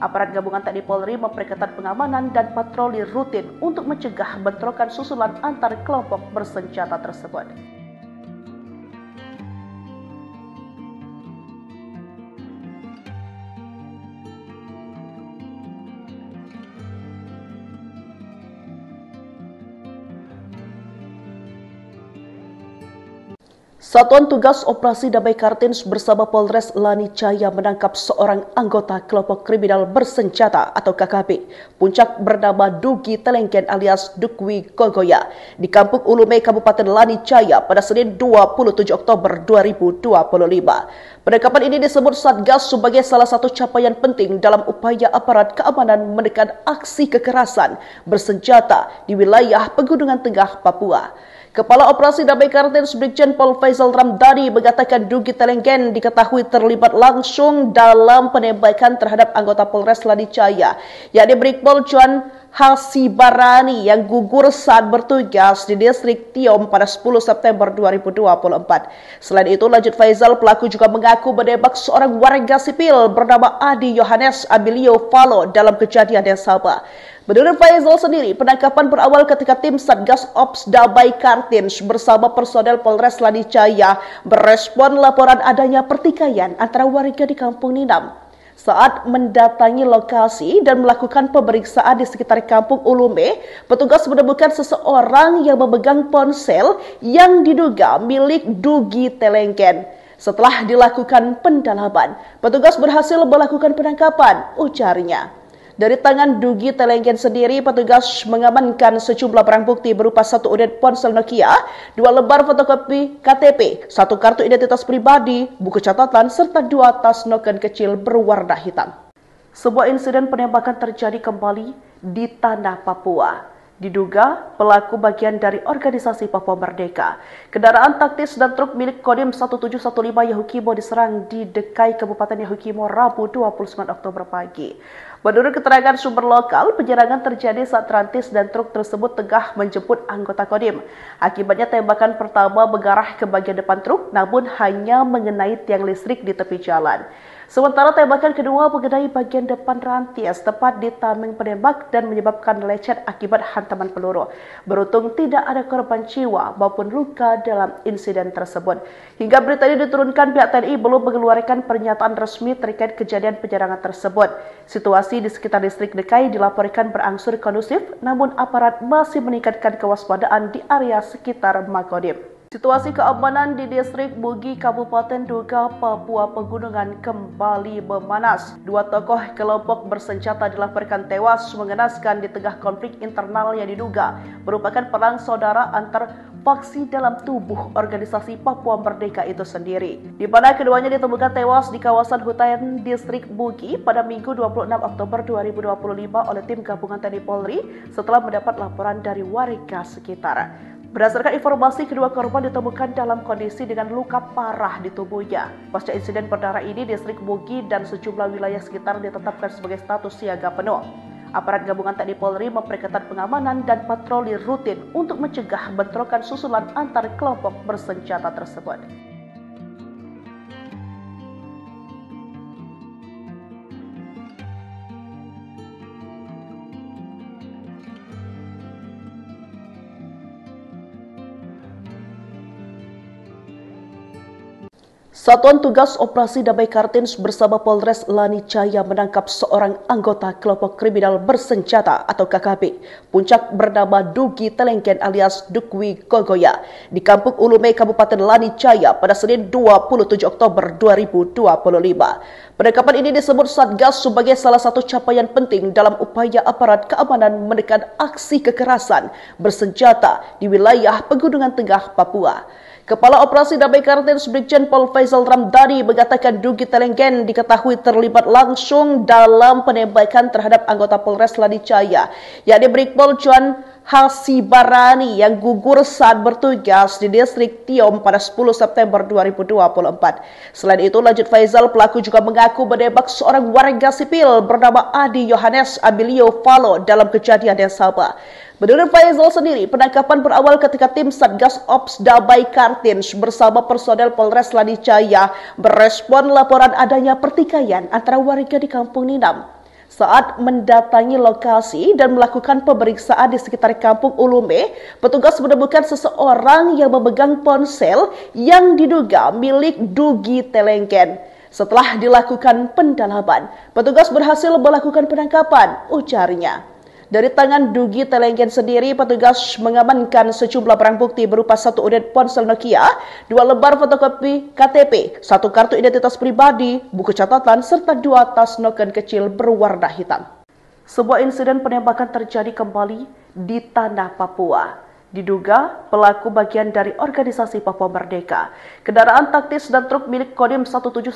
Aparat gabungan TNI Polri memperketat pengamanan dan patroli rutin untuk mencegah bentrokan susulan antar kelompok bersenjata tersebut. Satuan Tugas Operasi Damai Kartins bersama Polres Lanijaya menangkap seorang anggota kelompok kriminal bersenjata atau KKB. Puncak bernama Dugi Telengken alias Dukwi Kogoya di Kampung Ulume, Kabupaten Lanijaya pada Senin 27 Oktober 2025. Penangkapan ini disebut Satgas sebagai salah satu capaian penting dalam upaya aparat keamanan menekan aksi kekerasan bersenjata di wilayah Pegunungan Tengah, Papua. Kepala Operasi Damai Kartins Brigjen Pol Faisal Ramdhani mengatakan Dugi Telengken diketahui terlibat langsung dalam penembakan terhadap anggota Polres Lanijaya, yakni Brigpol Juan Hasibarani yang gugur saat bertugas di distrik Tiom pada 10 September 2024. Selain itu, lanjut Faisal, pelaku juga mengaku menembak seorang warga sipil bernama Adi Yohanes Abilio Falo dalam kejadian yang sama. Menurut Faisal sendiri, penangkapan berawal ketika tim Satgas Ops Damai Kartins bersama personel Polres Lanijaya merespon laporan adanya pertikaian antara warga di Kampung Ninam. Saat mendatangi lokasi dan melakukan pemeriksaan di sekitar Kampung Ulume, petugas menemukan seseorang yang memegang ponsel yang diduga milik Dugi Telengken. Setelah dilakukan pendalaman, petugas berhasil melakukan penangkapan, ujarnya. Dari tangan Dugi Telenggen sendiri, petugas mengamankan sejumlah barang bukti berupa 1 unit ponsel Nokia, 2 lembar fotokopi KTP, 1 kartu identitas pribadi, buku catatan, serta 2 tas noken kecil berwarna hitam. Sebuah insiden penembakan terjadi kembali di tanah Papua. Diduga pelaku bagian dari organisasi Papua Merdeka. Kendaraan taktis dan truk milik Kodim 1715 Yahukimo diserang di Dekai, Kabupaten Yahukimo, Rabu 29 Oktober pagi. Menurut keterangan sumber lokal, penyerangan terjadi saat rantis dan truk tersebut tengah menjemput anggota Kodim. Akibatnya tembakan pertama mengarah ke bagian depan truk, namun hanya mengenai tiang listrik di tepi jalan. Sementara tembakan kedua mengenai bagian depan rantis tepat di tameng penembak dan menyebabkan lecet akibat hantaman peluru. Beruntung tidak ada korban jiwa maupun luka dalam insiden tersebut. Hingga berita ini diturunkan, pihak TNI belum mengeluarkan pernyataan resmi terkait kejadian penyerangan tersebut. Situasi di sekitar distrik Dekai dilaporkan berangsur kondusif, namun aparat masih meningkatkan kewaspadaan di area sekitar Makodim. Situasi keamanan di distrik Bugi, Kabupaten Duga, Papua Pegunungan kembali memanas. 2 tokoh kelompok bersenjata dilaporkan tewas mengenaskan di tengah konflik internal yang diduga merupakan perang saudara antar faksi dalam tubuh organisasi Papua Merdeka itu sendiri, di mana keduanya ditemukan tewas di kawasan hutan distrik Bugi pada Minggu 26 Oktober 2025 oleh tim gabungan TNI Polri setelah mendapat laporan dari warga sekitar. Berdasarkan informasi, kedua korban ditemukan dalam kondisi dengan luka parah di tubuhnya. Pasca insiden berdarah ini, distrik Bugi dan sejumlah wilayah sekitar ditetapkan sebagai status siaga penuh. Aparat gabungan TNI Polri memperketat pengamanan dan patroli rutin untuk mencegah bentrokan susulan antar kelompok bersenjata tersebut. Satuan Tugas Operasi Damai Kartins bersama Polres Lani Jaya menangkap seorang anggota kelompok kriminal bersenjata atau KKB puncak bernama Dugi Telenggen alias Dukwi Gogoya di Kampung Ulume, Kabupaten Lani Jaya pada Senin 27 Oktober 2025. Penangkapan ini disebut Satgas sebagai salah satu capaian penting dalam upaya aparat keamanan menekan aksi kekerasan bersenjata di wilayah Pegunungan Tengah Papua. Kepala Operasi Damai Kartins Brigjen Pol Faisal Ramdhani mengatakan Dugi Telenggen diketahui terlibat langsung dalam penembakan terhadap anggota Polres Lani Jaya, yakni Brigpol John Hasibarani yang gugur saat bertugas di distrik Tiom pada 10 September 2024. Selain itu, lanjut Faisal, pelaku juga mengaku menembak seorang warga sipil bernama Adi Yohanes Abilio Falo dalam kejadian yang sama. Menurut Faisal sendiri, penangkapan berawal ketika tim Satgas Ops Damai Kartins bersama personel Polres Lani Jaya merespon laporan adanya pertikaian antara warga di Kampung Ninam. Saat mendatangi lokasi dan melakukan pemeriksaan di sekitar Kampung Ulume, petugas menemukan seseorang yang memegang ponsel yang diduga milik Dugi Telenggen. Setelah dilakukan pendalaman, petugas berhasil melakukan penangkapan, ujarnya. Dari tangan Dugi Telenggen sendiri, petugas mengamankan sejumlah barang bukti berupa 1 unit ponsel Nokia, 2 lembar fotokopi KTP, 1 kartu identitas pribadi, buku catatan, serta 2 tas noken kecil berwarna hitam. Sebuah insiden penembakan terjadi kembali di tanah Papua. Diduga pelaku bagian dari organisasi Papua Merdeka. Kendaraan taktis dan truk milik Kodim 1715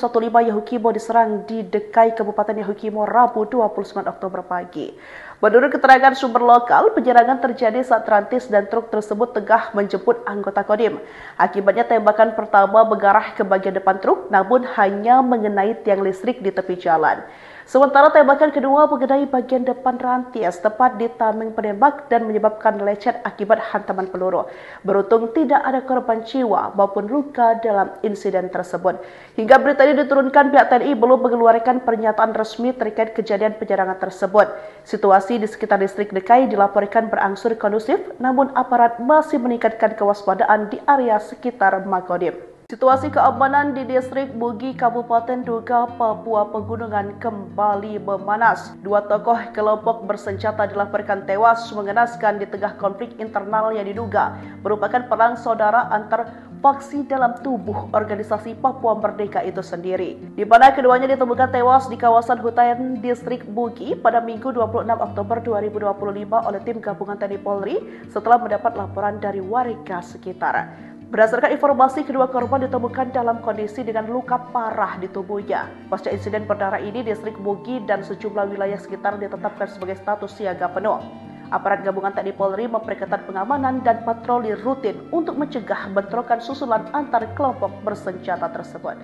Yahukimo diserang di Dekai, Kabupaten Yahukimo, Rabu 29 Oktober pagi. Menurut keterangan sumber lokal, penyerangan terjadi saat rantis dan truk tersebut tengah menjemput anggota Kodim. Akibatnya tembakan pertama mengarah ke bagian depan truk, namun hanya mengenai tiang listrik di tepi jalan. Sementara tembakan kedua mengenai bagian depan rantis tepat di tameng penembak dan menyebabkan lecet akibat hantaman peluru. Beruntung tidak ada korban jiwa maupun luka dalam insiden tersebut. Hingga berita ini diturunkan, pihak TNI belum mengeluarkan pernyataan resmi terkait kejadian penyerangan tersebut. Situasi di sekitar distrik Dekai dilaporkan berangsur kondusif, namun aparat masih meningkatkan kewaspadaan di area sekitar Makodim. Situasi keamanan di distrik Bugi, Kabupaten Duga, Papua Pegunungan kembali memanas. Dua tokoh kelompok bersenjata dilaporkan tewas mengenaskan di tengah konflik internal yang diduga merupakan perang saudara antar faksi dalam tubuh organisasi Papua Merdeka itu sendiri. Di mana keduanya ditemukan tewas di kawasan hutan distrik Bugi pada Minggu 26 Oktober 2025 oleh tim gabungan TNI Polri setelah mendapat laporan dari warga sekitar. Berdasarkan informasi, kedua korban ditemukan dalam kondisi dengan luka parah di tubuhnya. Pasca insiden berdarah ini, distrik Bugi dan sejumlah wilayah sekitar ditetapkan sebagai status siaga penuh. Aparat gabungan TNI Polri memperketat pengamanan dan patroli rutin untuk mencegah bentrokan susulan antar kelompok bersenjata tersebut.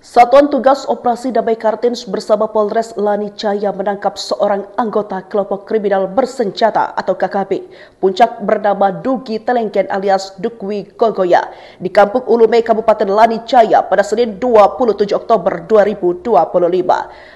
Satuan Tugas Operasi Damai Kartins bersama Polres Lanijaya menangkap seorang anggota kelompok kriminal bersenjata atau KKB, puncak bernama Dugi Telengken alias Dukwi Gogoya di Kampung Ulume, Kabupaten Lanijaya pada Senin 27 Oktober 2025.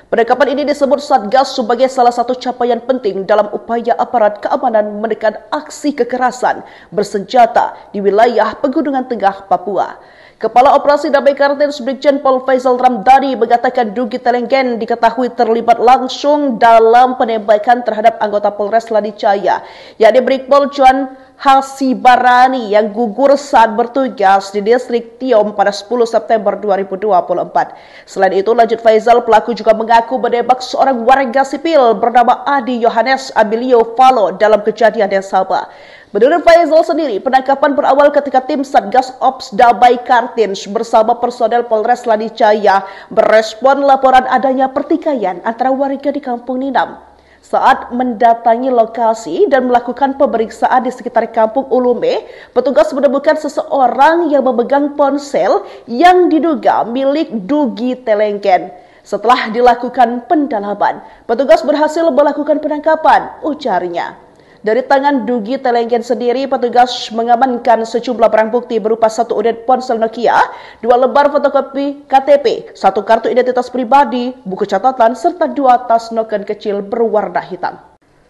Penangkapan ini disebut Satgas sebagai salah satu capaian penting dalam upaya aparat keamanan menekan aksi kekerasan bersenjata di wilayah Pegunungan Tengah, Papua. Kepala Operasi Damai Kartins Brigjen Pol Faisal Ramdhani mengatakan Dugi Telengken diketahui terlibat langsung dalam penembakan terhadap anggota Polres Lanijaya, yakni Brigpol Juan Hasibarani yang gugur saat bertugas di distrik Tiom pada 10 September 2024. Selain itu, lanjut Faisal, pelaku juga mengaku menembak seorang warga sipil bernama Adi Yohanes Abilio Falo dalam kejadian yang sama. Menurut Faisal sendiri, penangkapan berawal ketika tim Satgas Ops Damai Kartins bersama personel Polres Lanijaya merespon laporan adanya pertikaian antara warga di Kampung Ninam. Saat mendatangi lokasi dan melakukan pemeriksaan di sekitar Kampung Ulume, petugas menemukan seseorang yang memegang ponsel yang diduga milik Dugi Telengken. Setelah dilakukan pendalaman, petugas berhasil melakukan penangkapan, ujarnya. Dari tangan Dugi Telengken sendiri, petugas mengamankan sejumlah barang bukti berupa 1 unit ponsel Nokia, 2 lembar fotokopi KTP, 1 kartu identitas pribadi, buku catatan, serta 2 tas noken kecil berwarna hitam.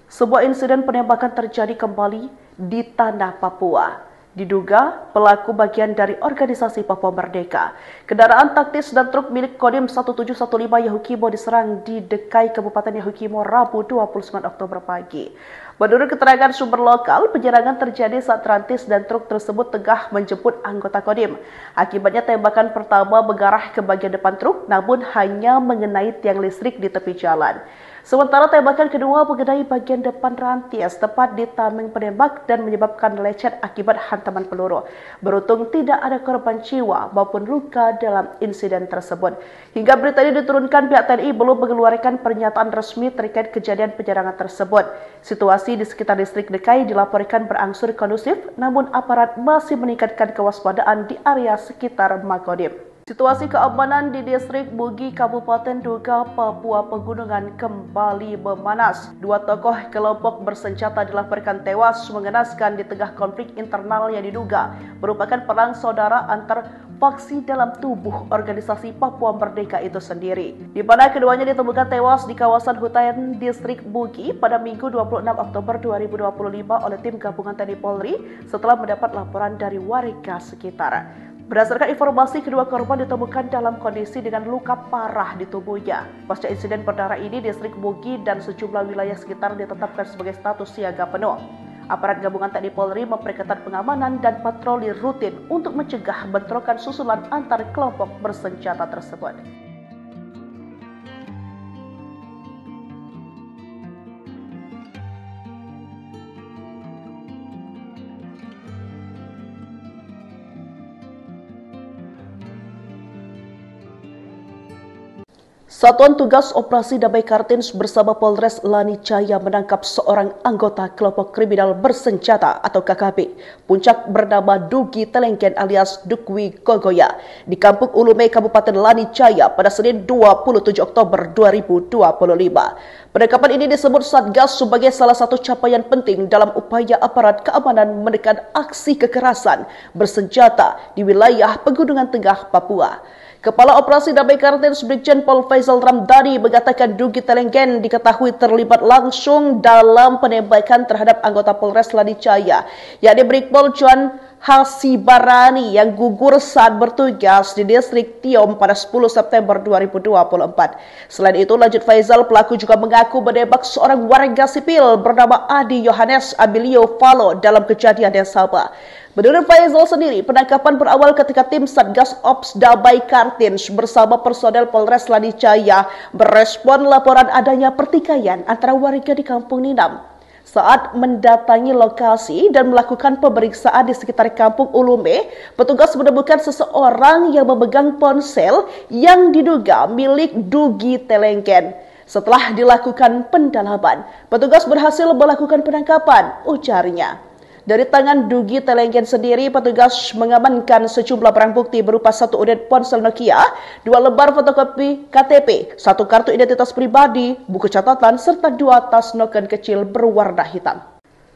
Sebuah insiden penembakan terjadi kembali di tanah Papua. Diduga pelaku bagian dari organisasi Papua Merdeka. Kendaraan taktis dan truk milik Kodim 1715 Yahukimo diserang di Dekai, Kabupaten Yahukimo, Rabu 29 Oktober pagi. Menurut keterangan sumber lokal, penyerangan terjadi saat rantis dan truk tersebut tengah menjemput anggota Kodim. Akibatnya tembakan pertama mengarah ke bagian depan truk, namun hanya mengenai tiang listrik di tepi jalan. Sementara tembakan kedua mengenai bagian depan rantis tepat di tameng penembak dan menyebabkan lecet akibat hantaman peluru. Beruntung tidak ada korban jiwa maupun luka dalam insiden tersebut. Hingga berita ini diturunkan, pihak TNI belum mengeluarkan pernyataan resmi terkait kejadian penyerangan tersebut. Situasi di sekitar distrik Dekai dilaporkan berangsur kondusif, namun aparat masih meningkatkan kewaspadaan di area sekitar Makodim. Situasi keamanan di distrik Bugi, Kabupaten Duga, Papua Pegunungan kembali memanas. Dua tokoh kelompok bersenjata dilaporkan tewas mengenaskan di tengah konflik internal yang diduga merupakan perang saudara antar faksi dalam tubuh organisasi Papua Merdeka itu sendiri. Di mana keduanya ditemukan tewas di kawasan hutan distrik Bugi pada Minggu 26 Oktober 2025 oleh tim gabungan TNI Polri setelah mendapat laporan dari warga sekitar. Berdasarkan informasi, kedua korban ditemukan dalam kondisi dengan luka parah di tubuhnya. Pasca insiden berdarah ini, distrik Bugi dan sejumlah wilayah sekitar ditetapkan sebagai status siaga penuh. Aparat gabungan TNI Polri memperketat pengamanan dan patroli rutin untuk mencegah bentrokan susulan antar kelompok bersenjata tersebut. Satuan Tugas Operasi Damai Kartins bersama Polres Lanijaya menangkap seorang anggota kelompok kriminal bersenjata atau KKB, puncak bernama Dugi Telengken alias Dukwi Kogoya di Kampung Ulume, Kabupaten Lanijaya pada Senin 27 Oktober 2025. Penangkapan ini disebut Satgas sebagai salah satu capaian penting dalam upaya aparat keamanan menekan aksi kekerasan bersenjata di wilayah Pegunungan Tengah, Papua. Kepala Operasi Damai Kartins Brigjen Pol Faisal Ramdhani mengatakan Dugi Telengken diketahui terlibat langsung dalam penembakan terhadap anggota Polres Lanijaya, yakni Brigpol Chuan Hasibarani yang gugur saat bertugas di distrik Tiom pada 10 September 2024. Selain itu, lanjut Faisal, pelaku juga mengaku menembak seorang warga sipil bernama Adi Yohanes Abilio Falo dalam kejadian yang sama. Menurut Faisal sendiri, penangkapan berawal ketika tim Satgas Ops Damai Kartins bersama personel Polres Lanijaya merespon laporan adanya pertikaian antara warga di Kampung Ninam. Saat mendatangi lokasi dan melakukan pemeriksaan di sekitar Kampung Ulume, petugas menemukan seseorang yang memegang ponsel yang diduga milik Dugi Telengken. Setelah dilakukan pendalaman, petugas berhasil melakukan penangkapan, ujarnya. Dari tangan Dugi Telengken sendiri, petugas mengamankan sejumlah barang bukti berupa 1 unit ponsel Nokia, 2 lembar fotokopi KTP, 1 kartu identitas pribadi, buku catatan, serta 2 tas noken kecil berwarna hitam.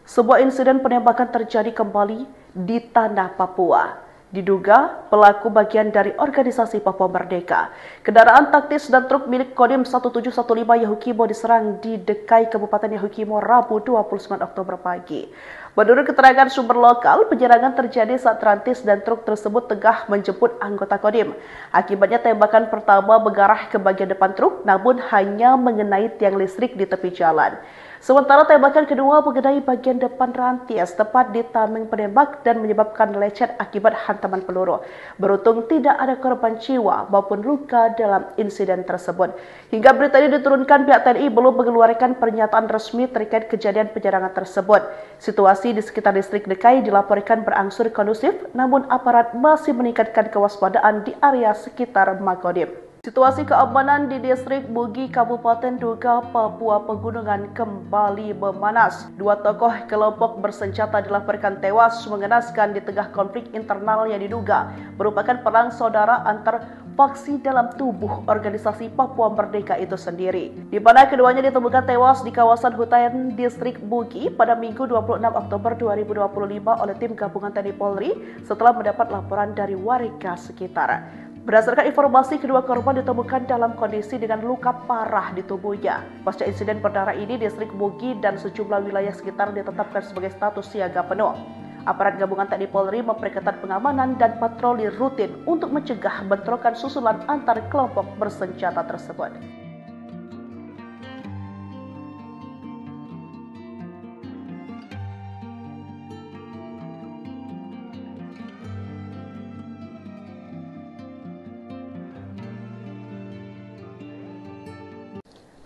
Sebuah insiden penembakan terjadi kembali di tanah Papua. Diduga pelaku bagian dari organisasi Papua Merdeka. Kendaraan taktis dan truk milik Kodim 1715 Yahukimo diserang di Dekai, Kabupaten Yahukimo, Rabu 29 Oktober pagi. Menurut keterangan sumber lokal, penyerangan terjadi saat rantis dan truk tersebut tengah menjemput anggota Kodim. Akibatnya tembakan pertama mengarah ke bagian depan truk, namun hanya mengenai tiang listrik di tepi jalan. Sementara tembakan kedua mengenai bagian depan rantis tepat di tameng penembak dan menyebabkan lecet akibat hantaman peluru. Beruntung tidak ada korban jiwa maupun luka dalam insiden tersebut. Hingga berita ini diturunkan, pihak TNI belum mengeluarkan pernyataan resmi terkait kejadian penyerangan tersebut. Situasi di sekitar distrik Dekai dilaporkan berangsur kondusif, namun aparat masih meningkatkan kewaspadaan di area sekitar Makodim. Situasi keamanan di distrik Bugi, Kabupaten Duga, Papua Pegunungan kembali memanas. 2 tokoh kelompok bersenjata dilaporkan tewas mengenaskan di tengah konflik internal yang diduga merupakan perang saudara antar faksi dalam tubuh organisasi Papua Merdeka itu sendiri, di mana keduanya ditemukan tewas di kawasan hutan distrik Bugi pada Minggu 26 Oktober 2025 oleh tim gabungan TNI Polri setelah mendapat laporan dari warga sekitar. Berdasarkan informasi, kedua korban ditemukan dalam kondisi dengan luka parah di tubuhnya. Pasca insiden berdarah ini, distrik Bugi dan sejumlah wilayah sekitar ditetapkan sebagai status siaga penuh. Aparat gabungan TNI Polri memperketat pengamanan dan patroli rutin untuk mencegah bentrokan susulan antar kelompok bersenjata tersebut.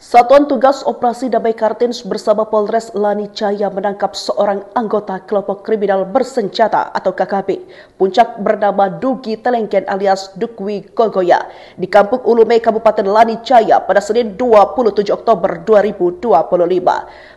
Satuan Tugas Operasi Damai Kartins bersama Polres Lanijaya menangkap seorang anggota kelompok kriminal bersenjata atau KKB, puncak bernama Dugi Telengken alias Dukwi Kogoya di Kampung Ulume, Kabupaten Lanijaya pada Senin 27 Oktober 2025.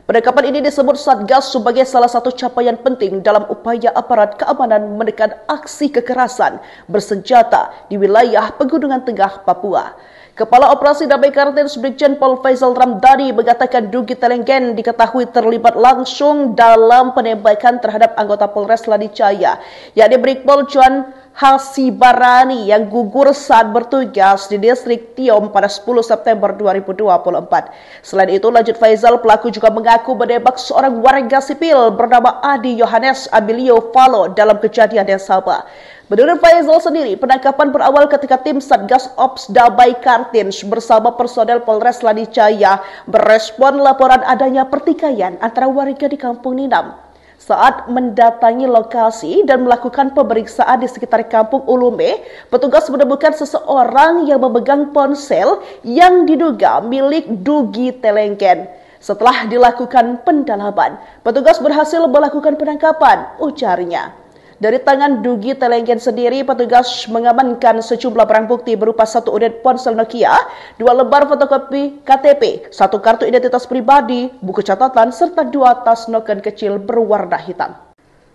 Penangkapan ini disebut Satgas sebagai salah satu capaian penting dalam upaya aparat keamanan menekan aksi kekerasan bersenjata di wilayah Pegunungan Tengah, Papua. Kepala Operasi Damai Kartins Brigjen Pol Faisal Ramdhani mengatakan Dugi Telengken diketahui terlibat langsung dalam penembakan terhadap anggota Polres Lanijaya, yakni Brigpol Chuan Hasibarani yang gugur saat bertugas di distrik Tiom pada 10 September 2024. Selain itu, lanjut Faisal, pelaku juga mengaku menembak seorang warga sipil bernama Adi Yohanes Abilio Falo dalam kejadian yang sama. Menurut Faisal sendiri, penangkapan berawal ketika tim Satgas Ops Damai Kartins bersama personel Polres Lanijaya merespon laporan adanya pertikaian antara warga di Kampung Ninam. Saat mendatangi lokasi dan melakukan pemeriksaan di sekitar Kampung Ulume, petugas menemukan seseorang yang memegang ponsel yang diduga milik Dugi Telengken. Setelah dilakukan pendalaman, petugas berhasil melakukan penangkapan, ujarnya. Dari tangan Dugi Telenggen sendiri, petugas mengamankan sejumlah barang bukti berupa 1 unit ponsel Nokia, 2 lembar fotokopi KTP, 1 kartu identitas pribadi, buku catatan, serta 2 tas noken kecil berwarna hitam.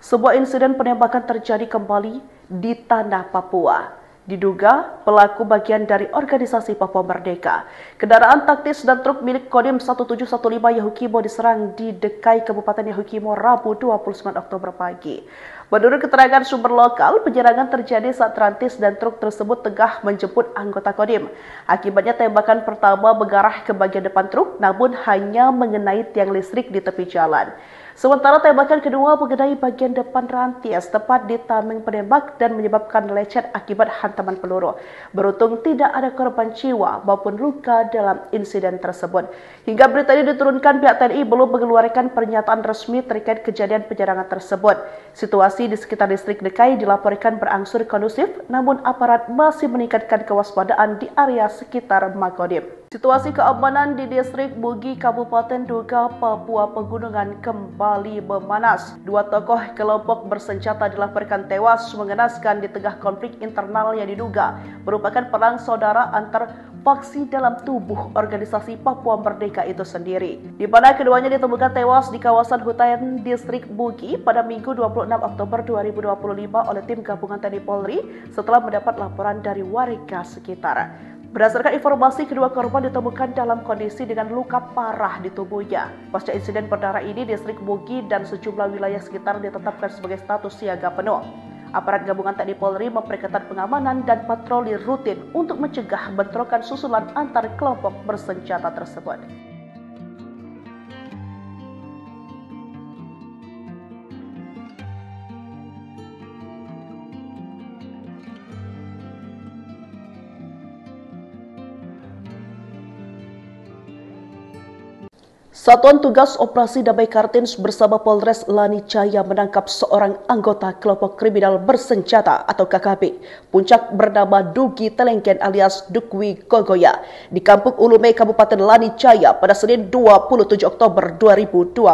Sebuah insiden penembakan terjadi kembali di tanah Papua. Diduga pelaku bagian dari organisasi Papua Merdeka. Kendaraan taktis dan truk milik Kodim 1715 Yahukimo diserang di Dekai, Kabupaten Yahukimo, Rabu 29 Oktober pagi. Menurut keterangan sumber lokal, penyerangan terjadi saat rantis dan truk tersebut tengah menjemput anggota Kodim. Akibatnya tembakan pertama mengarah ke bagian depan truk, namun hanya mengenai tiang listrik di tepi jalan. Sementara tembakan kedua mengenai bagian depan rantis tepat di tameng penembak dan menyebabkan lecet akibat hantaman peluru. Beruntung tidak ada korban jiwa maupun luka dalam insiden tersebut. Hingga berita ini diturunkan, pihak TNI belum mengeluarkan pernyataan resmi terkait kejadian penyerangan tersebut. Situasi di sekitar distrik Dekai dilaporkan berangsur kondusif, namun aparat masih meningkatkan kewaspadaan di area sekitar Makodim. Situasi keamanan di distrik Bugi, Kabupaten Duga, Papua Pegunungan kembali memanas. 2 tokoh kelompok bersenjata dilaporkan tewas mengenaskan di tengah konflik internal yang diduga merupakan perang saudara antar faksi dalam tubuh organisasi Papua Merdeka itu sendiri. Di mana keduanya ditemukan tewas di kawasan hutan distrik Bugi pada Minggu 26 Oktober 2025 oleh tim gabungan TNI Polri setelah mendapat laporan dari warga sekitar. Berdasarkan informasi, kedua korban ditemukan dalam kondisi dengan luka parah di tubuhnya. Pasca insiden berdarah ini, distrik Bugi dan sejumlah wilayah sekitar ditetapkan sebagai status siaga penuh. Aparat gabungan TNI Polri memperketat pengamanan dan patroli rutin untuk mencegah bentrokan susulan antar kelompok bersenjata tersebut. Satuan Tugas Operasi Damai Kartins bersama Polres Lanijaya menangkap seorang anggota kelompok kriminal bersenjata atau KKB Puncak bernama Dugi Telenggen alias Dukwi Gogoya di Kampung Ulume, Kabupaten Lanijaya pada Senin 27 Oktober 2025.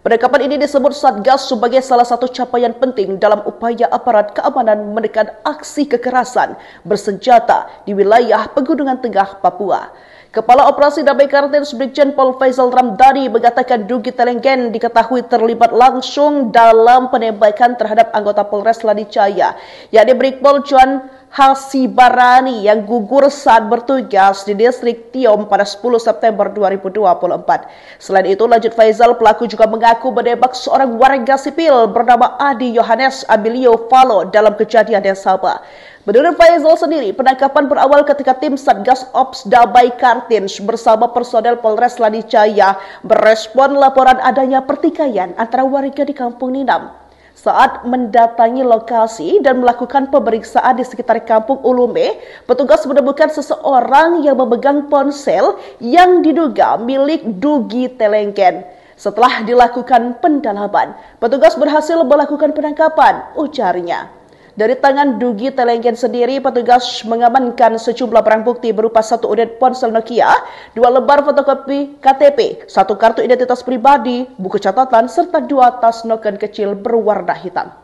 Penangkapan ini disebut Satgas sebagai salah satu capaian penting dalam upaya aparat keamanan menekan aksi kekerasan bersenjata di wilayah Pegunungan Tengah Papua. Kepala Operasi Damai Kartins Brigjen Pol Faisal Ramdhani mengatakan Dugi Telenggen diketahui terlibat langsung dalam penembakan terhadap anggota Polres Lanijaya, yakni Brigpol Juan Hasibarani yang gugur saat bertugas di distrik Tiom pada 10 September 2024. Selain itu, lanjut Faisal, pelaku juga mengaku menembak seorang warga sipil bernama Adi Yohanes Abilio Falo dalam kejadian yang sama. Menurut Faisal sendiri, penangkapan berawal ketika tim Satgas Ops Damai Kartins bersama personel Polres Lanijaya merespon laporan adanya pertikaian antara warga di Kampung Ninam. Saat mendatangi lokasi dan melakukan pemeriksaan di sekitar Kampung Ulume, petugas menemukan seseorang yang memegang ponsel yang diduga milik Dugi Telenggen. Setelah dilakukan pendalaman, petugas berhasil melakukan penangkapan, ujarnya. Dari tangan Dugi Telenggen sendiri, petugas mengamankan sejumlah barang bukti berupa 1 unit ponsel Nokia, 2 lembar fotokopi KTP, 1 kartu identitas pribadi, buku catatan, serta 2 tas noken kecil berwarna hitam.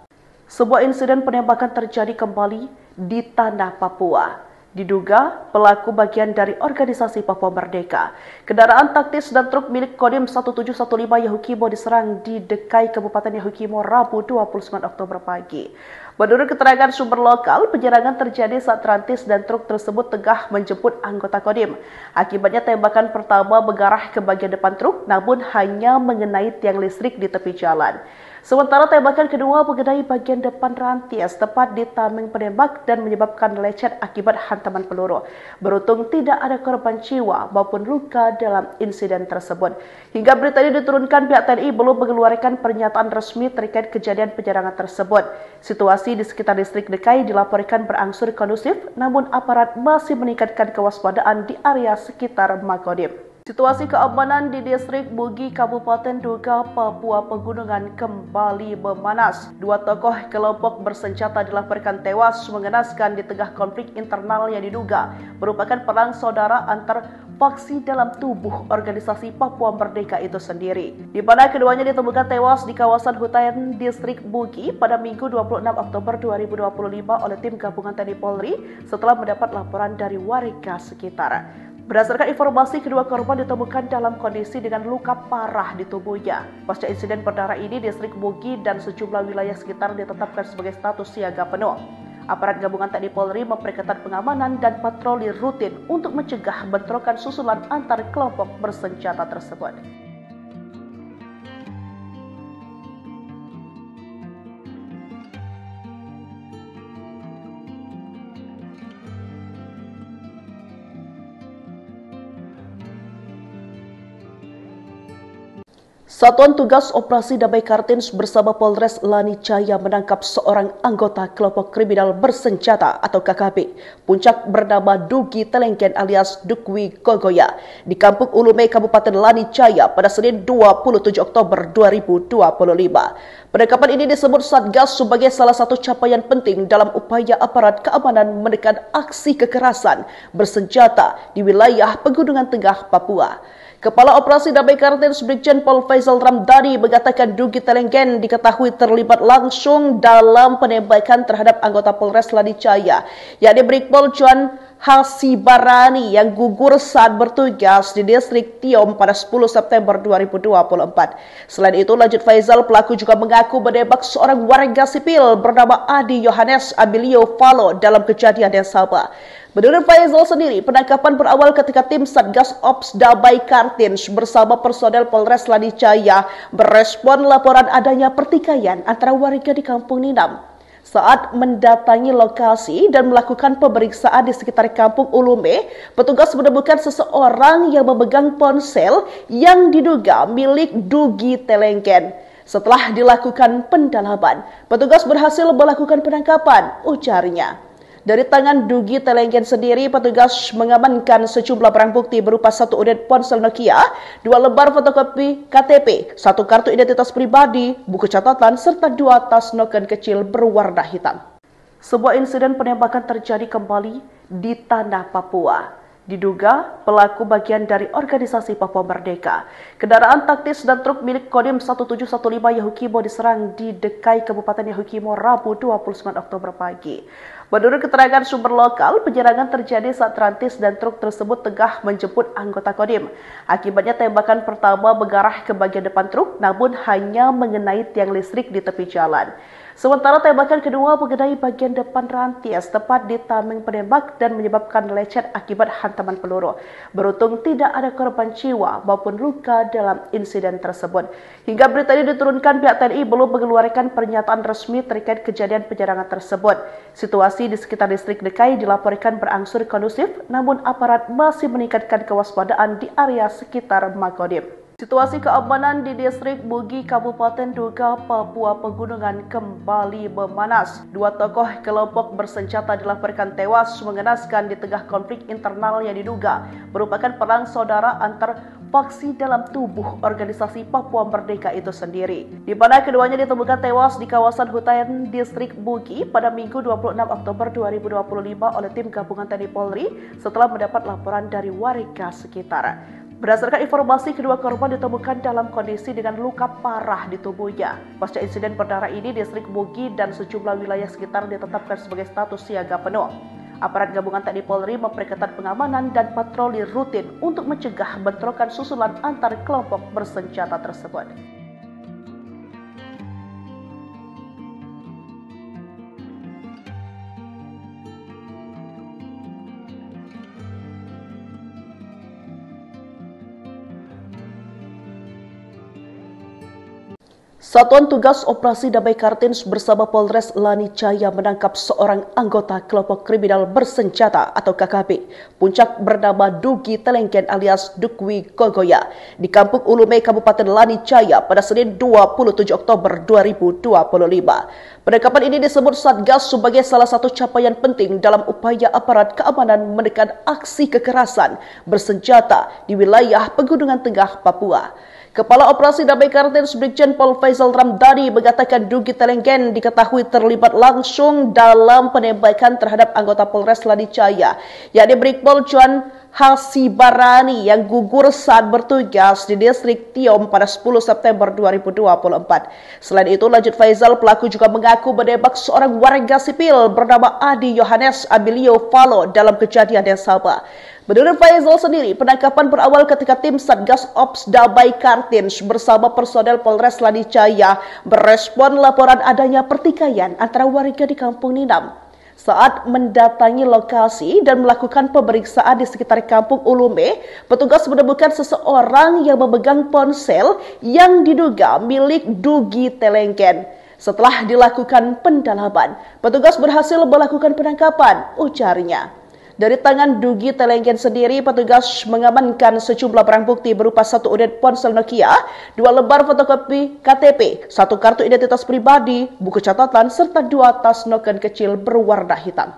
Sebuah insiden penembakan terjadi kembali di tanah Papua. Diduga pelaku bagian dari organisasi Papua Merdeka. Kendaraan taktis dan truk milik Kodim 1715 Yahukimo diserang di Dekai, Kabupaten Yahukimo, Rabu 29 Oktober pagi. Menurut keterangan sumber lokal, penyerangan terjadi saat rantis dan truk tersebut tengah menjemput anggota Kodim. Akibatnya tembakan pertama mengarah ke bagian depan truk, namun hanya mengenai tiang listrik di tepi jalan. Sementara tembakan kedua mengenai bagian depan rantis tepat di tameng penembak dan menyebabkan lecet akibat hantaman peluru. Beruntung tidak ada korban jiwa maupun luka dalam insiden tersebut. Hingga berita ini diturunkan, pihak TNI belum mengeluarkan pernyataan resmi terkait kejadian penyerangan tersebut. Situasi di sekitar distrik Dekai dilaporkan berangsur kondusif, namun aparat masih meningkatkan kewaspadaan di area sekitar Makodim. Situasi keamanan di distrik Bugi, Kabupaten Duga, Papua Pegunungan kembali memanas. 2 tokoh kelompok bersenjata dilaporkan tewas mengenaskan di tengah konflik internal yang diduga merupakan perang saudara antar faksi dalam tubuh organisasi Papua Merdeka itu sendiri, di mana keduanya ditemukan tewas di kawasan hutan distrik Bugi pada Minggu 26 Oktober 2025 oleh tim gabungan TNI Polri setelah mendapat laporan dari warga sekitar. Berdasarkan informasi, kedua korban ditemukan dalam kondisi dengan luka parah di tubuhnya. Pasca insiden berdarah ini, distrik Bugi dan sejumlah wilayah sekitar ditetapkan sebagai status siaga penuh. Aparat gabungan TNI Polri memperketat pengamanan dan patroli rutin untuk mencegah bentrokan susulan antar kelompok bersenjata tersebut. Satuan Tugas Operasi Damai Kartins bersama Polres Lanijaya menangkap seorang anggota kelompok kriminal bersenjata atau KKB, puncak bernama Dugi Telengken alias Dukwi Gogoya di Kampung Ulume, Kabupaten Lanijaya pada Senin 27 Oktober 2025. Penangkapan ini disebut Satgas sebagai salah satu capaian penting dalam upaya aparat keamanan menekan aksi kekerasan bersenjata di wilayah Pegunungan Tengah, Papua. Kepala Operasi Damai Kartins Brigjen Pol Faisal Ramdhani mengatakan Dugi Telengken diketahui terlibat langsung dalam penembakan terhadap anggota Polres Lanijaya, yakni Brigpol Juan Hasibarani yang gugur saat bertugas di distrik Tiom pada 10 September 2024. Selain itu, lanjut Faisal, pelaku juga mengaku menembak seorang warga sipil bernama Adi Yohanes Abilio Falo dalam kejadian yang sama. Menurut Faisal sendiri, penangkapan berawal ketika tim Satgas Ops Damai Kartins bersama personel Polres Lanijaya merespon laporan adanya pertikaian antara warga di Kampung Ninam. Saat mendatangi lokasi dan melakukan pemeriksaan di sekitar Kampung Ulume, petugas menemukan seseorang yang memegang ponsel yang diduga milik Dugi Telengken. Setelah dilakukan pendalaman, petugas berhasil melakukan penangkapan, ujarnya. Dari tangan Dugi Telengken sendiri, petugas mengamankan sejumlah barang bukti berupa 1 unit ponsel Nokia, 2 lembar fotokopi KTP, 1 kartu identitas pribadi, buku catatan, serta 2 tas noken kecil berwarna hitam. Sebuah insiden penembakan terjadi kembali di tanah Papua. Diduga pelaku bagian dari organisasi Papua Merdeka. Kendaraan taktis dan truk milik Kodim 1715 Yahukimo diserang di Dekai, Kabupaten Yahukimo, Rabu 29 Oktober pagi. Menurut keterangan sumber lokal, penyerangan terjadi saat rantis dan truk tersebut tengah menjemput anggota Kodim. Akibatnya tembakan pertama mengarah ke bagian depan truk, namun hanya mengenai tiang listrik di tepi jalan. Sementara tembakan kedua mengenai bagian depan rantis tepat di tameng penembak dan menyebabkan lecet akibat hantaman peluru. Beruntung tidak ada korban jiwa maupun luka dalam insiden tersebut. Hingga berita ini diturunkan, pihak TNI belum mengeluarkan pernyataan resmi terkait kejadian penyerangan tersebut. Situasi di sekitar distrik Dekai dilaporkan berangsur kondusif, namun aparat masih meningkatkan kewaspadaan di area sekitar Makodim. Situasi keamanan di distrik Bugi, Kabupaten Duga, Papua Pegunungan kembali memanas. 2 tokoh kelompok bersenjata dilaporkan tewas mengenaskan di tengah konflik internal yang diduga merupakan perang saudara antar faksi dalam tubuh organisasi Papua Merdeka itu sendiri, di mana keduanya ditemukan tewas di kawasan hutan distrik Bugi pada Minggu 26 Oktober 2025 oleh tim gabungan TNI Polri setelah mendapat laporan dari warga sekitar. Berdasarkan informasi, kedua korban ditemukan dalam kondisi dengan luka parah di tubuhnya. Pasca insiden berdarah ini, distrik Bugi dan sejumlah wilayah sekitar ditetapkan sebagai status siaga penuh. Aparat gabungan TNI Polri memperketat pengamanan dan patroli rutin untuk mencegah bentrokan susulan antar kelompok bersenjata tersebut. Satuan Tugas Operasi Damai Kartins bersama Polres Lanijaya menangkap seorang anggota kelompok kriminal bersenjata atau KKB, puncak bernama Dugi Telengken alias Dukwi Gogoya di Kampung Ulume, Kabupaten Lanijaya pada Senin 27 Oktober 2025. Penangkapan ini disebut Satgas sebagai salah satu capaian penting dalam upaya aparat keamanan menekan aksi kekerasan bersenjata di wilayah Pegunungan Tengah, Papua. Kepala Operasi Damai Kartins Brigjen Pol Faisal Ramdhani mengatakan Dugi Telengken diketahui terlibat langsung dalam penembakan terhadap anggota Polres Lanijaya, yakni Brigpol Juan Hasibarani yang gugur saat bertugas di distrik Tiom pada 10 September 2024. Selain itu, lanjut Faizal, pelaku juga mengaku menembak seorang warga sipil bernama Adi Yohanes Abilio Falo dalam kejadian yang sama. Menurut Faizal sendiri, penangkapan berawal ketika tim Satgas Ops Damai Kartins bersama personel Polres Lanijaya merespon laporan adanya pertikaian antara warga di Kampung Ninam. Saat mendatangi lokasi dan melakukan pemeriksaan di sekitar Kampung Ulume, petugas menemukan seseorang yang memegang ponsel yang diduga milik Dugi Telengken. Setelah dilakukan pendalaman, petugas berhasil melakukan penangkapan, ujarnya. Dari tangan Dugi Telengken sendiri, petugas mengamankan sejumlah barang bukti berupa 1 unit ponsel Nokia, 2 lembar fotokopi KTP, 1 kartu identitas pribadi, buku catatan, serta 2 tas noken kecil berwarna hitam.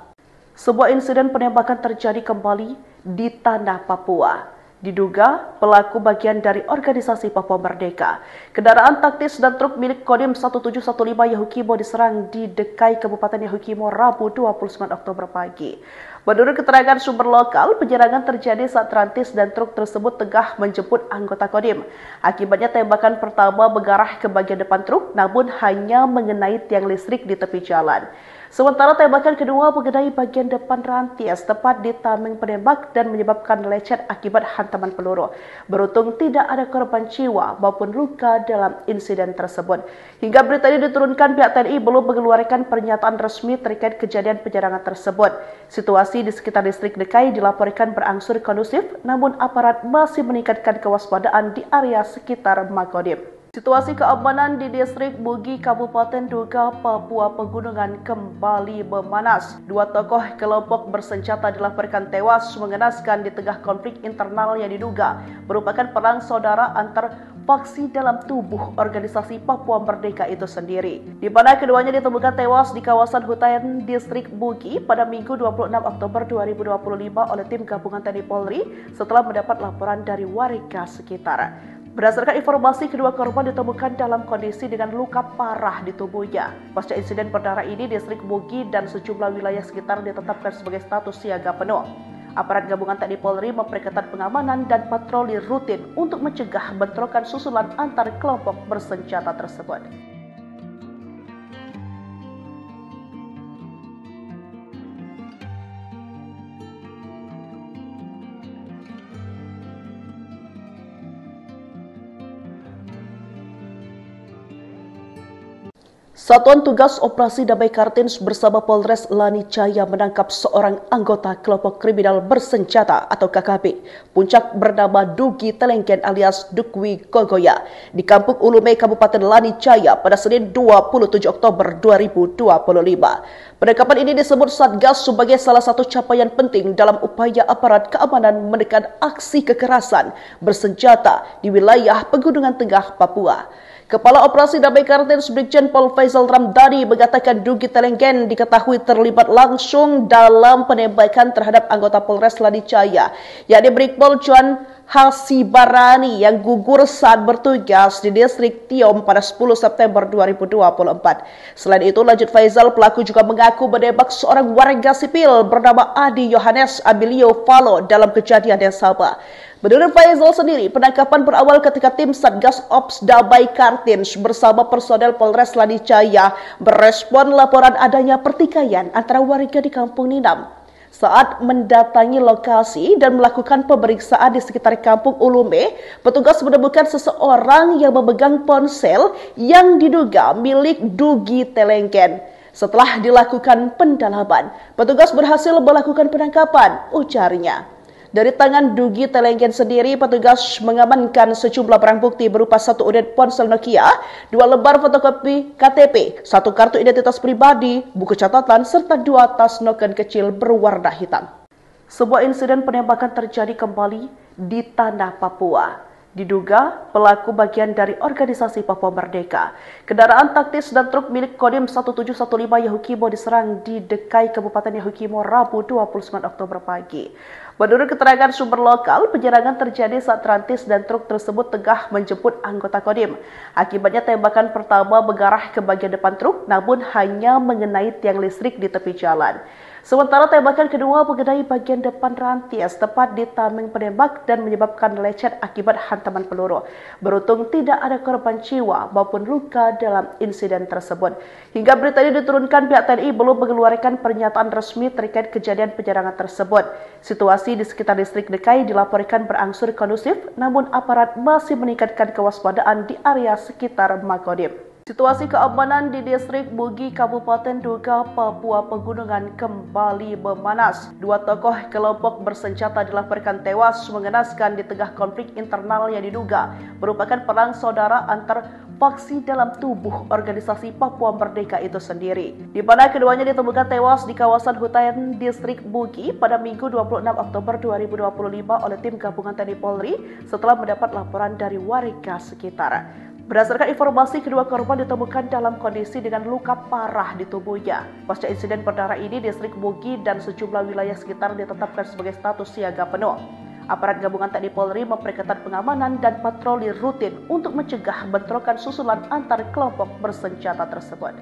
Sebuah insiden penembakan terjadi kembali di tanah Papua. Diduga pelaku bagian dari organisasi Papua Merdeka. Kendaraan taktis dan truk milik Kodim 1715 Yahukimo diserang di Dekai, Kabupaten Yahukimo, Rabu 29 Oktober pagi. Menurut keterangan sumber lokal, penyerangan terjadi saat rantis dan truk tersebut tengah menjemput anggota Kodim. Akibatnya tembakan pertama mengarah ke bagian depan truk, namun hanya mengenai tiang listrik di tepi jalan. Sementara tembakan kedua mengenai bagian depan rantis tepat di tameng penembak dan menyebabkan lecet akibat hantaman peluru. Beruntung tidak ada korban jiwa maupun luka dalam insiden tersebut. Hingga berita ini diturunkan, pihak TNI belum mengeluarkan pernyataan resmi terkait kejadian penyerangan tersebut. Situasi di sekitar distrik Dekai dilaporkan berangsur kondusif, namun aparat masih meningkatkan kewaspadaan di area sekitar Makodim. Situasi keamanan di distrik Bugi, Kabupaten Duga, Papua Pegunungan kembali memanas. 2 tokoh kelompok bersenjata dilaporkan tewas mengenaskan di tengah konflik internal yang diduga merupakan perang saudara antar faksi dalam tubuh organisasi Papua Merdeka itu sendiri, di mana keduanya ditemukan tewas di kawasan hutan distrik Bugi pada Minggu 26 Oktober 2025 oleh tim gabungan TNI Polri setelah mendapat laporan dari warga sekitar. Berdasarkan informasi, kedua korban ditemukan dalam kondisi dengan luka parah di tubuhnya. Pasca insiden berdarah ini, distrik Bugi dan sejumlah wilayah sekitar ditetapkan sebagai status siaga penuh. Aparat gabungan TNI Polri memperketat pengamanan dan patroli rutin untuk mencegah bentrokan susulan antar kelompok bersenjata tersebut. Satuan Tugas Operasi Damai Kartins bersama Polres Lanijaya menangkap seorang anggota kelompok kriminal bersenjata atau KKB Puncak bernama Dugi Telengken alias Dukwi Gogoya di Kampung Ulume, Kabupaten Lanijaya pada Senin 27 Oktober 2025. Penangkapan ini disebut Satgas sebagai salah satu capaian penting dalam upaya aparat keamanan menekan aksi kekerasan bersenjata di wilayah Pegunungan Tengah Papua. Kepala Operasi Damai Kartins Brigjen Pol Faizal Ramdhani mengatakan Dugi Telengken diketahui terlibat langsung dalam penembakan terhadap anggota Polres Lanijaya, yakni Brigpol Juan Hasibarani yang gugur saat bertugas di distrik Tiom pada 10 September 2024. Selain itu, lanjut Faizal, pelaku juga mengaku menembak seorang warga sipil bernama Adi Yohanes Abilio Falo dalam kejadian yang sama. Menurut Faizal sendiri, penangkapan berawal ketika tim Satgas Ops Damai Kartins bersama personel Polres Lanijaya merespon laporan adanya pertikaian antara warga di Kampung Ninam. Saat mendatangi lokasi dan melakukan pemeriksaan di sekitar Kampung Ulume, petugas menemukan seseorang yang memegang ponsel yang diduga milik Dugi Telengken. Setelah dilakukan pendalaman, petugas berhasil melakukan penangkapan, ujarnya. Dari tangan Dugi Telengken sendiri, petugas mengamankan sejumlah barang bukti berupa 1 unit ponsel Nokia, 2 lembar fotokopi KTP, 1 kartu identitas pribadi, buku catatan, serta 2 tas noken kecil berwarna hitam. Sebuah insiden penembakan terjadi kembali di tanah Papua. Diduga pelaku bagian dari organisasi Papua Merdeka. Kendaraan taktis dan truk milik Kodim 1715 Yahukimo diserang di Dekai, Kabupaten Yahukimo, Rabu 29 Oktober pagi. Menurut keterangan sumber lokal, penyerangan terjadi saat rantis dan truk tersebut tengah menjemput anggota Kodim. Akibatnya tembakan pertama mengarah ke bagian depan truk, namun hanya mengenai tiang listrik di tepi jalan. Sementara tembakan kedua mengenai bagian depan rantis tepat di tameng penembak dan menyebabkan lecet akibat hantaman peluru. Beruntung tidak ada korban jiwa maupun luka dalam insiden tersebut. Hingga berita ini diturunkan, pihak TNI belum mengeluarkan pernyataan resmi terkait kejadian penyerangan tersebut. Situasi di sekitar distrik Dekai dilaporkan berangsur kondusif, namun aparat masih meningkatkan kewaspadaan di area sekitar Makodim. Situasi keamanan di distrik Bugi, Kabupaten Duga, Papua Pegunungan kembali memanas. Dua tokoh kelompok bersenjata dilaporkan tewas mengenaskan di tengah konflik internal yang diduga merupakan perang saudara antar faksi dalam tubuh organisasi Papua Merdeka itu sendiri. Di mana keduanya ditemukan tewas di kawasan hutan distrik Bugi pada Minggu 26 Oktober 2025 oleh tim gabungan TNI Polri setelah mendapat laporan dari warga sekitar. Berdasarkan informasi, kedua korban ditemukan dalam kondisi dengan luka parah di tubuhnya. Pasca insiden berdarah ini, distrik Bugi dan sejumlah wilayah sekitar ditetapkan sebagai status siaga penuh. Aparat gabungan TNI Polri memperketat pengamanan dan patroli rutin untuk mencegah bentrokan susulan antar kelompok bersenjata tersebut.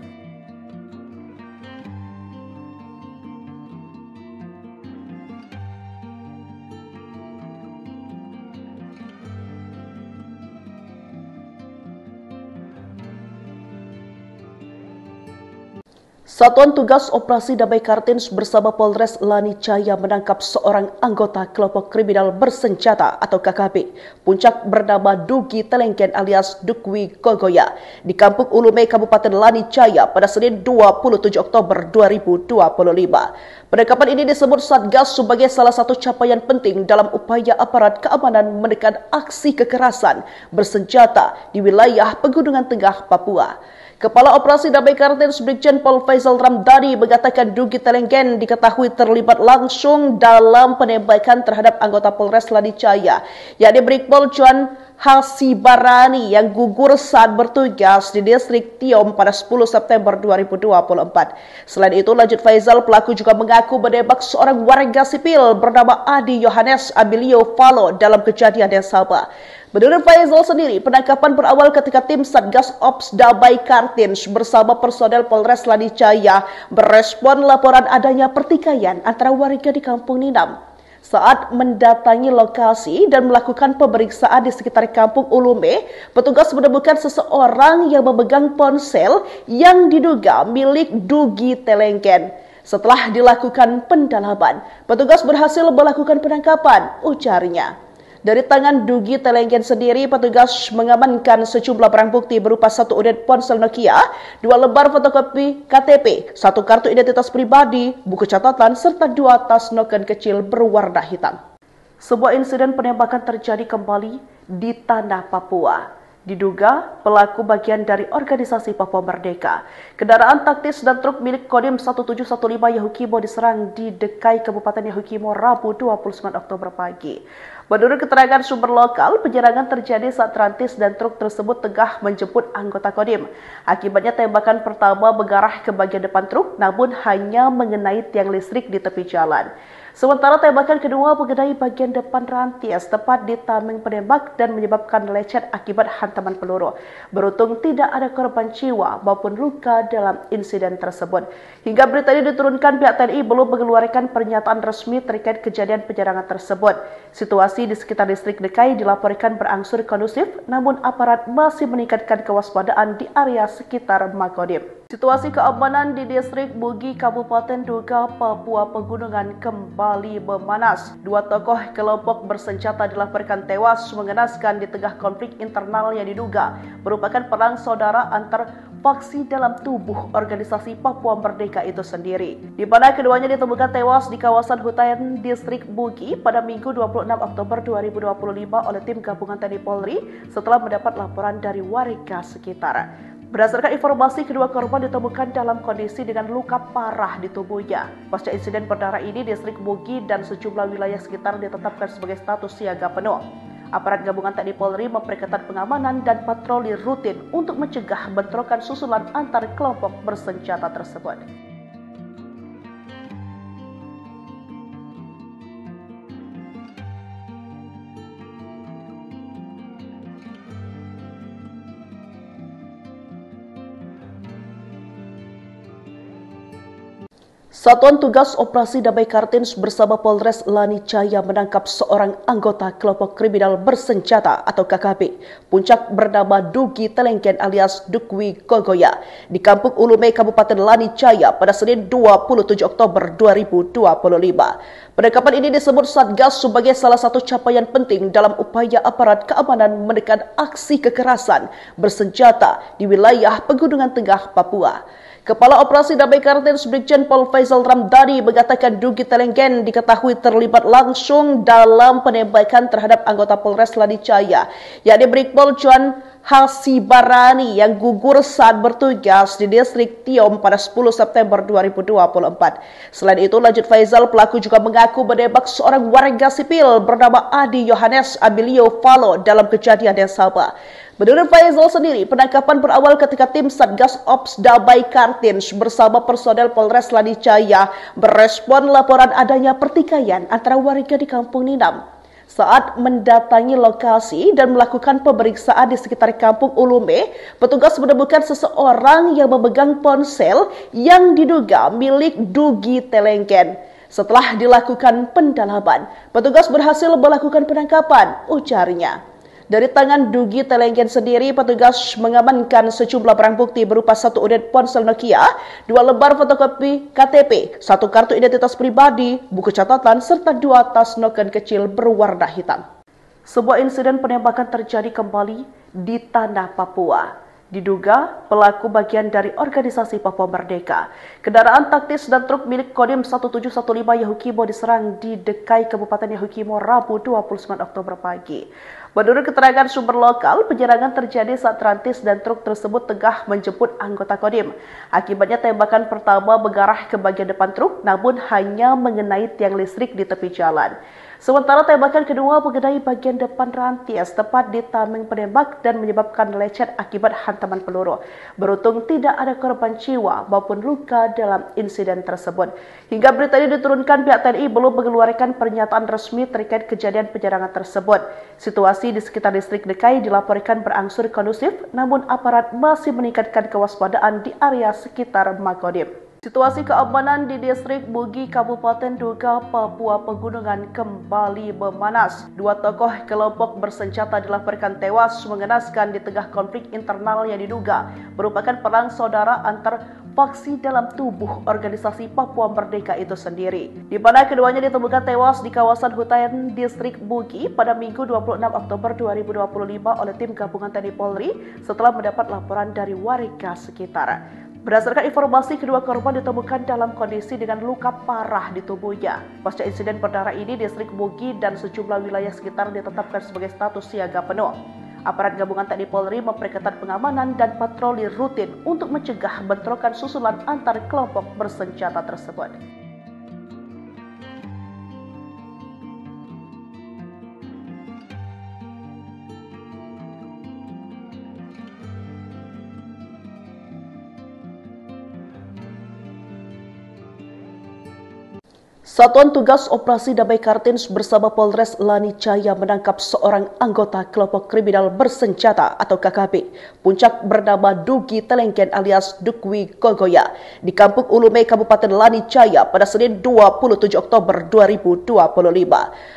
Satuan Tugas Operasi Damai Kartins bersama Polres Lanijaya menangkap seorang anggota kelompok kriminal bersenjata atau KKB. Puncak bernama Dugi Telengken alias Dukwi Kogoya di Kampung Ulume, Kabupaten Lanijaya pada Senin 27 Oktober 2025. Penangkapan ini disebut Satgas sebagai salah satu capaian penting dalam upaya aparat keamanan menekan aksi kekerasan bersenjata di wilayah Pegunungan Tengah Papua. Kepala Operasi Damai Kartins Brigjen Pol Faisal Ramdhani mengatakan Dugi Telengken diketahui terlibat langsung dalam penembakan terhadap anggota Polres Lanijaya, yakni Brigpol Juan Hasibarani yang gugur saat bertugas di distrik Tiom pada 10 September 2024. Selain itu, lanjut Faisal, pelaku juga mengaku menembak seorang warga sipil bernama Adi Yohanes Abilio Falo dalam kejadian yang sama. Menurut Faisal sendiri, penangkapan berawal ketika tim Satgas Ops Damai Kartins bersama personel Polres Lanijaya merespon laporan adanya pertikaian antara warga di Kampung Ninam. Saat mendatangi lokasi dan melakukan pemeriksaan di sekitar Kampung Ulume, petugas menemukan seseorang yang memegang ponsel yang diduga milik Dugi Telengken. Setelah dilakukan pendalaman, petugas berhasil melakukan penangkapan, ujarnya. Dari tangan Dugi Telengken sendiri, petugas mengamankan sejumlah barang bukti berupa 1 unit ponsel Nokia, 2 lembar fotokopi KTP, 1 kartu identitas pribadi, buku catatan, serta 2 tas noken kecil berwarna hitam. Sebuah insiden penembakan terjadi kembali di tanah Papua. Diduga pelaku bagian dari organisasi Papua Merdeka. Kendaraan taktis dan truk milik Kodim 1715 Yahukimo diserang di Dekai, Kabupaten Yahukimo, Rabu 29 Oktober pagi. Menurut keterangan sumber lokal, penyerangan terjadi saat rantis dan truk tersebut tengah menjemput anggota Kodim. Akibatnya tembakan pertama mengarah ke bagian depan truk, namun hanya mengenai tiang listrik di tepi jalan. Sementara tembakan kedua mengenai bagian depan rantis tepat di tameng penembak dan menyebabkan lecet akibat hantaman peluru. Beruntung tidak ada korban jiwa maupun luka dalam insiden tersebut. Hingga berita ini diturunkan, pihak TNI belum mengeluarkan pernyataan resmi terkait kejadian penyerangan tersebut. Situasi di sekitar distrik Dekai dilaporkan berangsur kondusif, namun aparat masih meningkatkan kewaspadaan di area sekitar Makodim. Situasi keamanan di distrik Bugi, Kabupaten Duga, Papua Pegunungan kembali memanas. Dua tokoh kelompok bersenjata dilaporkan tewas mengenaskan di tengah konflik internal yang diduga merupakan perang saudara antar faksi dalam tubuh organisasi Papua Merdeka itu sendiri. Di mana keduanya ditemukan tewas di kawasan hutan distrik Bugi pada Minggu 26 Oktober 2025 oleh tim gabungan TNI Polri setelah mendapat laporan dari warga sekitar. Berdasarkan informasi, kedua korban ditemukan dalam kondisi dengan luka parah di tubuhnya. Pasca insiden berdarah ini, distrik Bugi dan sejumlah wilayah sekitar ditetapkan sebagai status siaga penuh. Aparat gabungan TNI Polri memperketat pengamanan dan patroli rutin untuk mencegah bentrokan susulan antar kelompok bersenjata tersebut. Satuan Tugas Operasi Damai Kartins bersama Polres Lani Caya menangkap seorang anggota kelompok kriminal bersenjata atau KKB. Puncak bernama Dugi Telengken alias Dukwi Gogoya di Kampung Ulume, Kabupaten Lani Caya pada Senin 27 Oktober 2025. Penangkapan ini disebut Satgas sebagai salah satu capaian penting dalam upaya aparat keamanan menekan aksi kekerasan bersenjata di wilayah Pegunungan Tengah, Papua. Kepala Operasi Damai Kartins Brigjen Pol Faisal Ramdhani mengatakan Dugi Telengken diketahui terlibat langsung dalam penembakan terhadap anggota Polres Lani Caya, yakni Brigpol John Hasibarani yang gugur saat bertugas di distrik Tiom pada 10 September 2024. Selain itu, lanjut Faisal, pelaku juga mengaku menembak seorang warga sipil bernama Adi Yohanes Abilio Falo dalam kejadian yang sama. Menurut Faisal sendiri, penangkapan berawal ketika tim Satgas Ops Damai Kartins bersama personel Polres Lani Caya berespon laporan adanya pertikaian antara warga di Kampung Ninam. Saat mendatangi lokasi dan melakukan pemeriksaan di sekitar Kampung Ulume, petugas menemukan seseorang yang memegang ponsel yang diduga milik Dugi Telengken. Setelah dilakukan pendalaman, petugas berhasil melakukan penangkapan, ujarnya. Dari tangan Dugi Telengken sendiri, petugas mengamankan sejumlah barang bukti berupa 1 unit ponsel Nokia, 2 lembar fotokopi KTP, 1 kartu identitas pribadi, buku catatan, serta 2 tas noken kecil berwarna hitam. Sebuah insiden penembakan terjadi kembali di tanah Papua. Diduga pelaku bagian dari organisasi Papua Merdeka. Kendaraan taktis dan truk milik Kodim 1715 Yahukimo diserang di Dekai, Kabupaten Yahukimo, Rabu 29 Oktober pagi. Menurut keterangan sumber lokal, penyerangan terjadi saat rantis dan truk tersebut tengah menjemput anggota Kodim. Akibatnya tembakan pertama mengarah ke bagian depan truk, namun hanya mengenai tiang listrik di tepi jalan. Sementara tembakan kedua mengenai bagian depan rantis tepat di tameng penembak dan menyebabkan lecet akibat hantaman peluru. Beruntung tidak ada korban jiwa maupun luka dalam insiden tersebut. Hingga berita ini diturunkan, pihak TNI belum mengeluarkan pernyataan resmi terkait kejadian penyerangan tersebut. Situasi di sekitar distrik Dekai dilaporkan berangsur kondusif, namun aparat masih meningkatkan kewaspadaan di area sekitar Makodim. Situasi keamanan di distrik Bugi, Kabupaten Duga, Papua Pegunungan kembali memanas. 2 tokoh kelompok bersenjata dilaporkan tewas mengenaskan di tengah konflik internal yang diduga merupakan perang saudara antar faksi dalam tubuh organisasi Papua Merdeka itu sendiri, di mana keduanya ditemukan tewas di kawasan hutan distrik Bugi pada Minggu 26 Oktober 2025 oleh tim gabungan TNI Polri setelah mendapat laporan dari warga sekitar. Berdasarkan informasi, kedua korban ditemukan dalam kondisi dengan luka parah di tubuhnya. Pasca insiden berdarah ini, distrik Bugi dan sejumlah wilayah sekitar ditetapkan sebagai status siaga penuh. Aparat gabungan TNI Polri memperketat pengamanan dan patroli rutin untuk mencegah bentrokan susulan antar kelompok bersenjata tersebut. Satuan Tugas Operasi Damai Kartins bersama Polres Lani Caya menangkap seorang anggota kelompok kriminal bersenjata atau KKB. Puncak bernama Dugi Telengken alias Dukwi Gogoya di Kampung Ulume, Kabupaten Lani Caya pada Senin 27 Oktober 2025.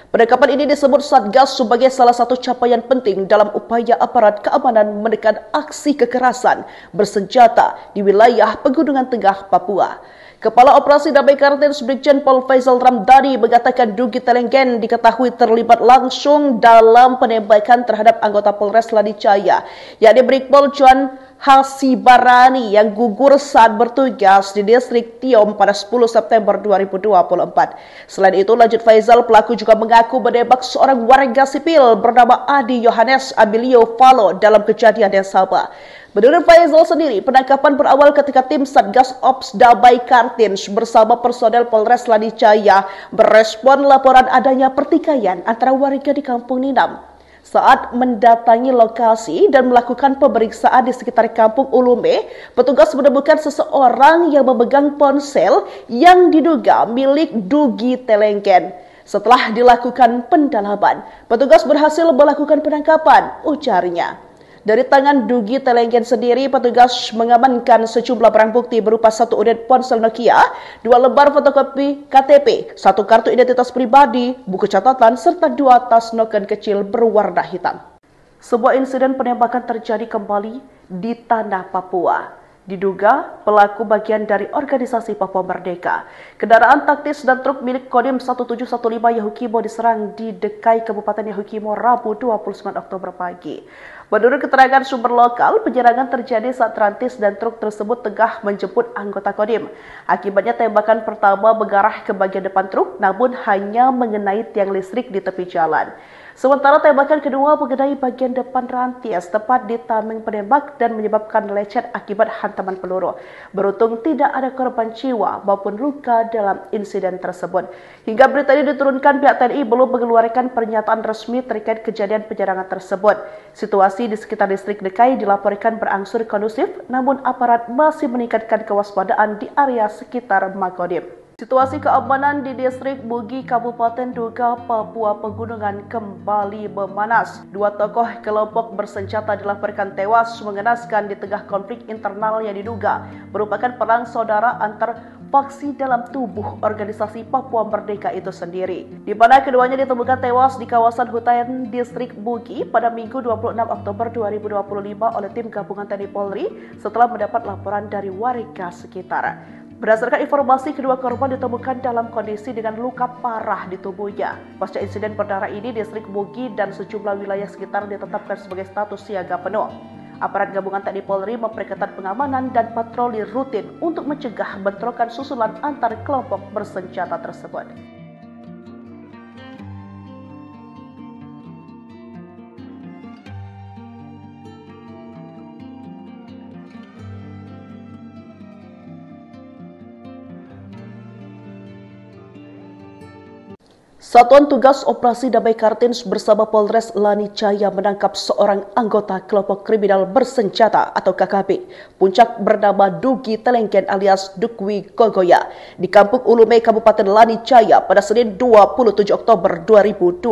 Penangkapan ini disebut Satgas sebagai salah satu capaian penting dalam upaya aparat keamanan menekan aksi kekerasan bersenjata di wilayah Pegunungan Tengah, Papua. Kepala Operasi Damai Kartins Brigjen Pol Faisal Ramdhani mengatakan Dugi Telengken diketahui terlibat langsung dalam penembakan terhadap anggota Polres Lani Caya, yakni Brigpol John Hasibarani yang gugur saat bertugas di distrik Tiom pada 10 September 2024. Selain itu, lanjut Faisal, pelaku juga mengaku menembak seorang warga sipil bernama Adi Yohanes Abilio Falo dalam kejadian yang sama. Menurut Faisal sendiri, penangkapan berawal ketika tim Satgas Ops Damai Kartins bersama personel Polres Lani Caya berespon laporan adanya pertikaian antara warga di Kampung Ninam. Saat mendatangi lokasi dan melakukan pemeriksaan di sekitar Kampung Ulume, petugas menemukan seseorang yang memegang ponsel yang diduga milik Dugi Telengken. Setelah dilakukan pendalaman, petugas berhasil melakukan penangkapan, ujarnya. Dari tangan Dugi Telenggen sendiri, petugas mengamankan sejumlah barang bukti berupa 1 unit ponsel Nokia, 2 lembar fotokopi KTP, 1 kartu identitas pribadi, buku catatan, serta 2 tas noken kecil berwarna hitam. Sebuah insiden penembakan terjadi kembali di tanah Papua. Diduga pelaku bagian dari organisasi Papua Merdeka. Kendaraan taktis dan truk milik Kodim 1715 Yahukimo diserang di Dekai, Kabupaten Yahukimo, Rabu 29 Oktober pagi. Menurut keterangan sumber lokal, penyerangan terjadi saat rantis dan truk tersebut tengah menjemput anggota Kodim. Akibatnya tembakan pertama mengarah ke bagian depan truk, namun hanya mengenai tiang listrik di tepi jalan. Sementara tembakan kedua mengenai bagian depan rantis tepat di tameng penembak dan menyebabkan lecet akibat hantaman peluru. Beruntung tidak ada korban jiwa maupun luka dalam insiden tersebut. Hingga berita ini diturunkan, pihak TNI belum mengeluarkan pernyataan resmi terkait kejadian penyerangan tersebut. Situasi di sekitar distrik Dekai dilaporkan berangsur kondusif, namun aparat masih meningkatkan kewaspadaan di area sekitar Makodim. Situasi keamanan di distrik Bugi, Kabupaten Duga, Papua Pegunungan kembali memanas. 2 tokoh kelompok bersenjata dilaporkan tewas mengenaskan di tengah konflik internal yang diduga merupakan perang saudara antar faksi dalam tubuh organisasi Papua Merdeka itu sendiri, di mana keduanya ditemukan tewas di kawasan hutan distrik Bugi pada Minggu 26 Oktober 2025 oleh tim gabungan TNI Polri setelah mendapat laporan dari warga sekitar. Berdasarkan informasi, kedua korban ditemukan dalam kondisi dengan luka parah di tubuhnya. Pasca insiden berdarah ini, distrik Bugi dan sejumlah wilayah sekitar ditetapkan sebagai status siaga penuh. Aparat gabungan TNI Polri memperketat pengamanan dan patroli rutin untuk mencegah bentrokan susulan antar kelompok bersenjata tersebut. Satuan Tugas Operasi Damai Kartins bersama Polres Lanijaya menangkap seorang anggota kelompok kriminal bersenjata atau KKB, puncak bernama Dugi Telenggen alias Dukwi Gogoya di Kampung Ulume, Kabupaten Lanijaya pada Senin 27 Oktober 2025.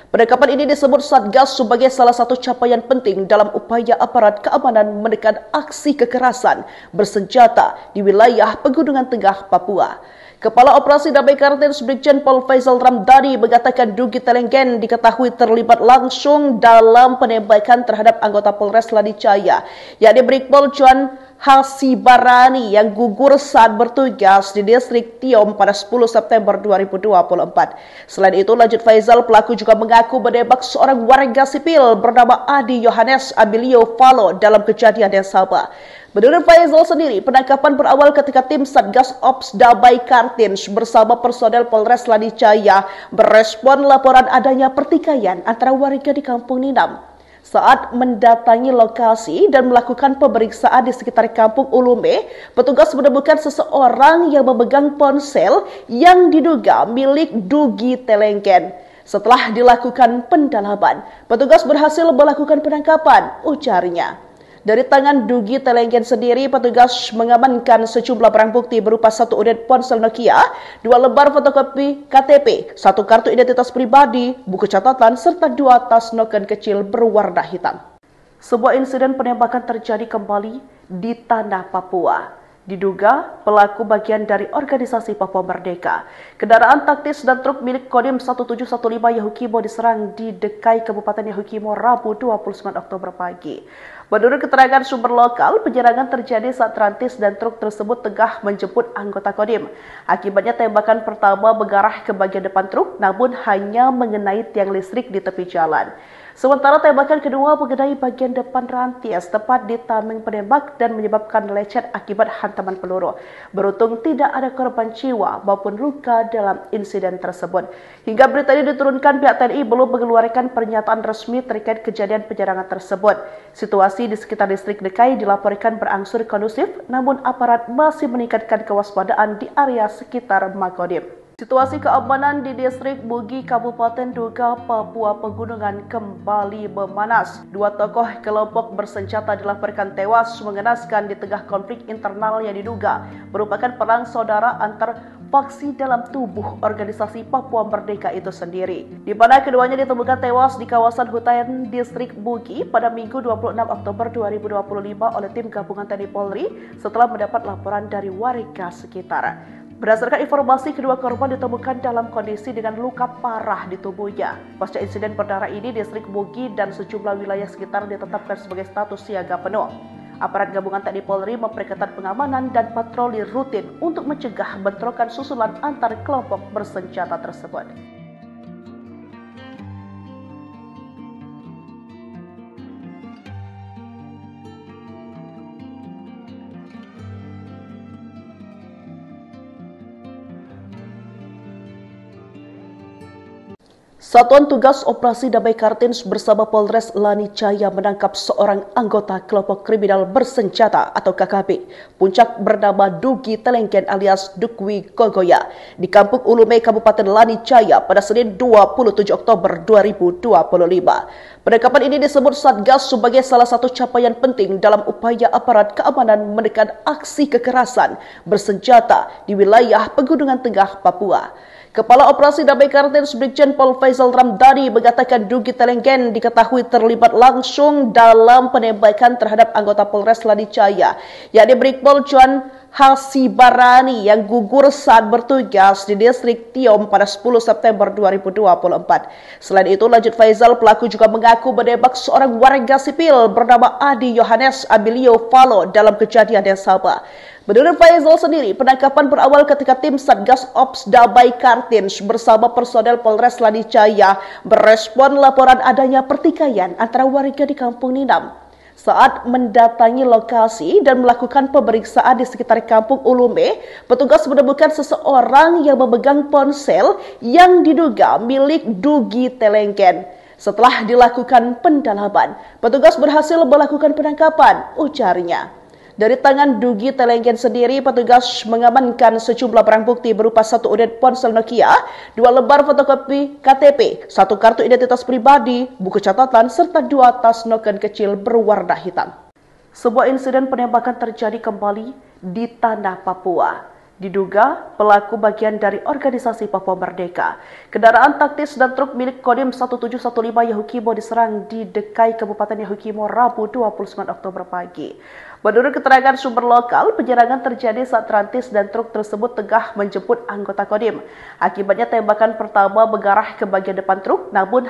Penangkapan ini disebut Satgas sebagai salah satu capaian penting dalam upaya aparat keamanan menekan aksi kekerasan bersenjata di wilayah Pegunungan Tengah Papua. Kepala Operasi Damai Kartins Brigjen Pol Faisal Ramdhani mengatakan Dugi Telenggen diketahui terlibat langsung dalam penembakan terhadap anggota Polres Lanijaya, yakni Brigpol Juan Hasibarani yang gugur saat bertugas di distrik Tiom pada 10 September 2024. Selain itu, lanjut Faisal, pelaku juga mengaku menembak seorang warga sipil bernama Adi Yohanes Abilio Falo dalam kejadian yang sama. Menurut Faisal sendiri, penangkapan berawal ketika tim Satgas Ops Damai Kartins bersama personel Polres Lanijaya merespon laporan adanya pertikaian antara warga di Kampung Ninam. Saat mendatangi lokasi dan melakukan pemeriksaan di sekitar Kampung Ulume, petugas menemukan seseorang yang memegang ponsel yang diduga milik Dugi Telenggen. Setelah dilakukan pendalaman, petugas berhasil melakukan penangkapan, ujarnya. Dari tangan Dugi Telenggen sendiri, petugas mengamankan sejumlah barang bukti berupa 1 unit ponsel Nokia, 2 lembar fotokopi KTP, 1 kartu identitas pribadi, buku catatan, serta 2 tas noken kecil berwarna hitam. Sebuah insiden penembakan terjadi kembali di tanah Papua. Diduga pelaku bagian dari organisasi Papua Merdeka. Kendaraan taktis dan truk milik Kodim 1715 Yahukimo diserang di Dekai, Kabupaten Yahukimo, Rabu 29 Oktober pagi. Menurut keterangan sumber lokal, penyerangan terjadi saat rantis dan truk tersebut tengah menjemput anggota Kodim. Akibatnya tembakan pertama mengarah ke bagian depan truk, namun hanya mengenai tiang listrik di tepi jalan. Sementara tembakan kedua mengenai bagian depan rantis tepat di tameng penembak dan menyebabkan lecet akibat hantaman peluru. Beruntung tidak ada korban jiwa maupun luka dalam insiden tersebut. Hingga berita ini diturunkan, pihak TNI belum mengeluarkan pernyataan resmi terkait kejadian penyerangan tersebut. Situasi di sekitar distrik Dekai dilaporkan berangsur kondusif, namun aparat masih meningkatkan kewaspadaan di area sekitar Makodim. Situasi keamanan di distrik Bugi, Kabupaten Duga, Papua Pegunungan kembali memanas. Dua tokoh kelompok bersenjata dilaporkan tewas mengenaskan di tengah konflik internal yang diduga merupakan perang saudara antar faksi dalam tubuh organisasi Papua Merdeka itu sendiri. Di mana keduanya ditemukan tewas di kawasan hutan distrik Bugi pada Minggu 26 Oktober 2025 oleh tim gabungan TNI Polri setelah mendapat laporan dari warga sekitar. Berdasarkan informasi, kedua korban ditemukan dalam kondisi dengan luka parah di tubuhnya. Pasca insiden berdarah ini, distrik Bugi dan sejumlah wilayah sekitar ditetapkan sebagai status siaga penuh. Aparat gabungan TNI Polri memperketat pengamanan dan patroli rutin untuk mencegah bentrokan susulan antar kelompok bersenjata tersebut. Satuan Tugas Operasi Damai Kartins bersama Polres Lani Jaya menangkap seorang anggota kelompok kriminal bersenjata atau KKB puncak bernama Dugi Telengken alias Dukwi Gogoya di Kampung Ulume, Kabupaten Lani Jaya pada Senin 27 Oktober 2025. Penangkapan ini disebut Satgas sebagai salah satu capaian penting dalam upaya aparat keamanan menekan aksi kekerasan bersenjata di wilayah Pegunungan Tengah Papua. Kepala Operasi Damai Kartins Brigjen Pol Faisal Ramdhani mengatakan Dugi Telengken diketahui terlibat langsung dalam penembakan terhadap anggota Polres Lani Jaya, yakni Brigpol John Hasibarani yang gugur saat bertugas di distrik Tiom pada 10 September 2024. Selain itu, lanjut Faisal, pelaku juga mengaku menembak seorang warga sipil bernama Adi Yohanes Abilio Falo dalam kejadian yang sama. Menurut Faisal sendiri, penangkapan berawal ketika tim Satgas Ops Damai Kartins bersama personel Polres Lani Jaya merespon laporan adanya pertikaian antara warga di Kampung Ninam. Saat mendatangi lokasi dan melakukan pemeriksaan di sekitar Kampung Ulume, petugas menemukan seseorang yang memegang ponsel yang diduga milik Dugi Telengken. Setelah dilakukan pendalaman, petugas berhasil melakukan penangkapan, ujarnya. Dari tangan Dugi Telengken sendiri, petugas mengamankan sejumlah barang bukti berupa 1 unit ponsel Nokia, 2 lembar fotokopi KTP, 1 kartu identitas pribadi, buku catatan, serta 2 tas noken kecil berwarna hitam. Sebuah insiden penembakan terjadi kembali di tanah Papua. Diduga pelaku bagian dari organisasi Papua Merdeka. Kendaraan taktis dan truk milik Kodim 1715 Yahukimo diserang di Dekai, Kabupaten Yahukimo, Rabu 29 Oktober pagi. Menurut keterangan sumber lokal, penyerangan terjadi saat rantis dan truk tersebut tengah menjemput anggota Kodim. Akibatnya tembakan pertama mengarah ke bagian depan truk, namun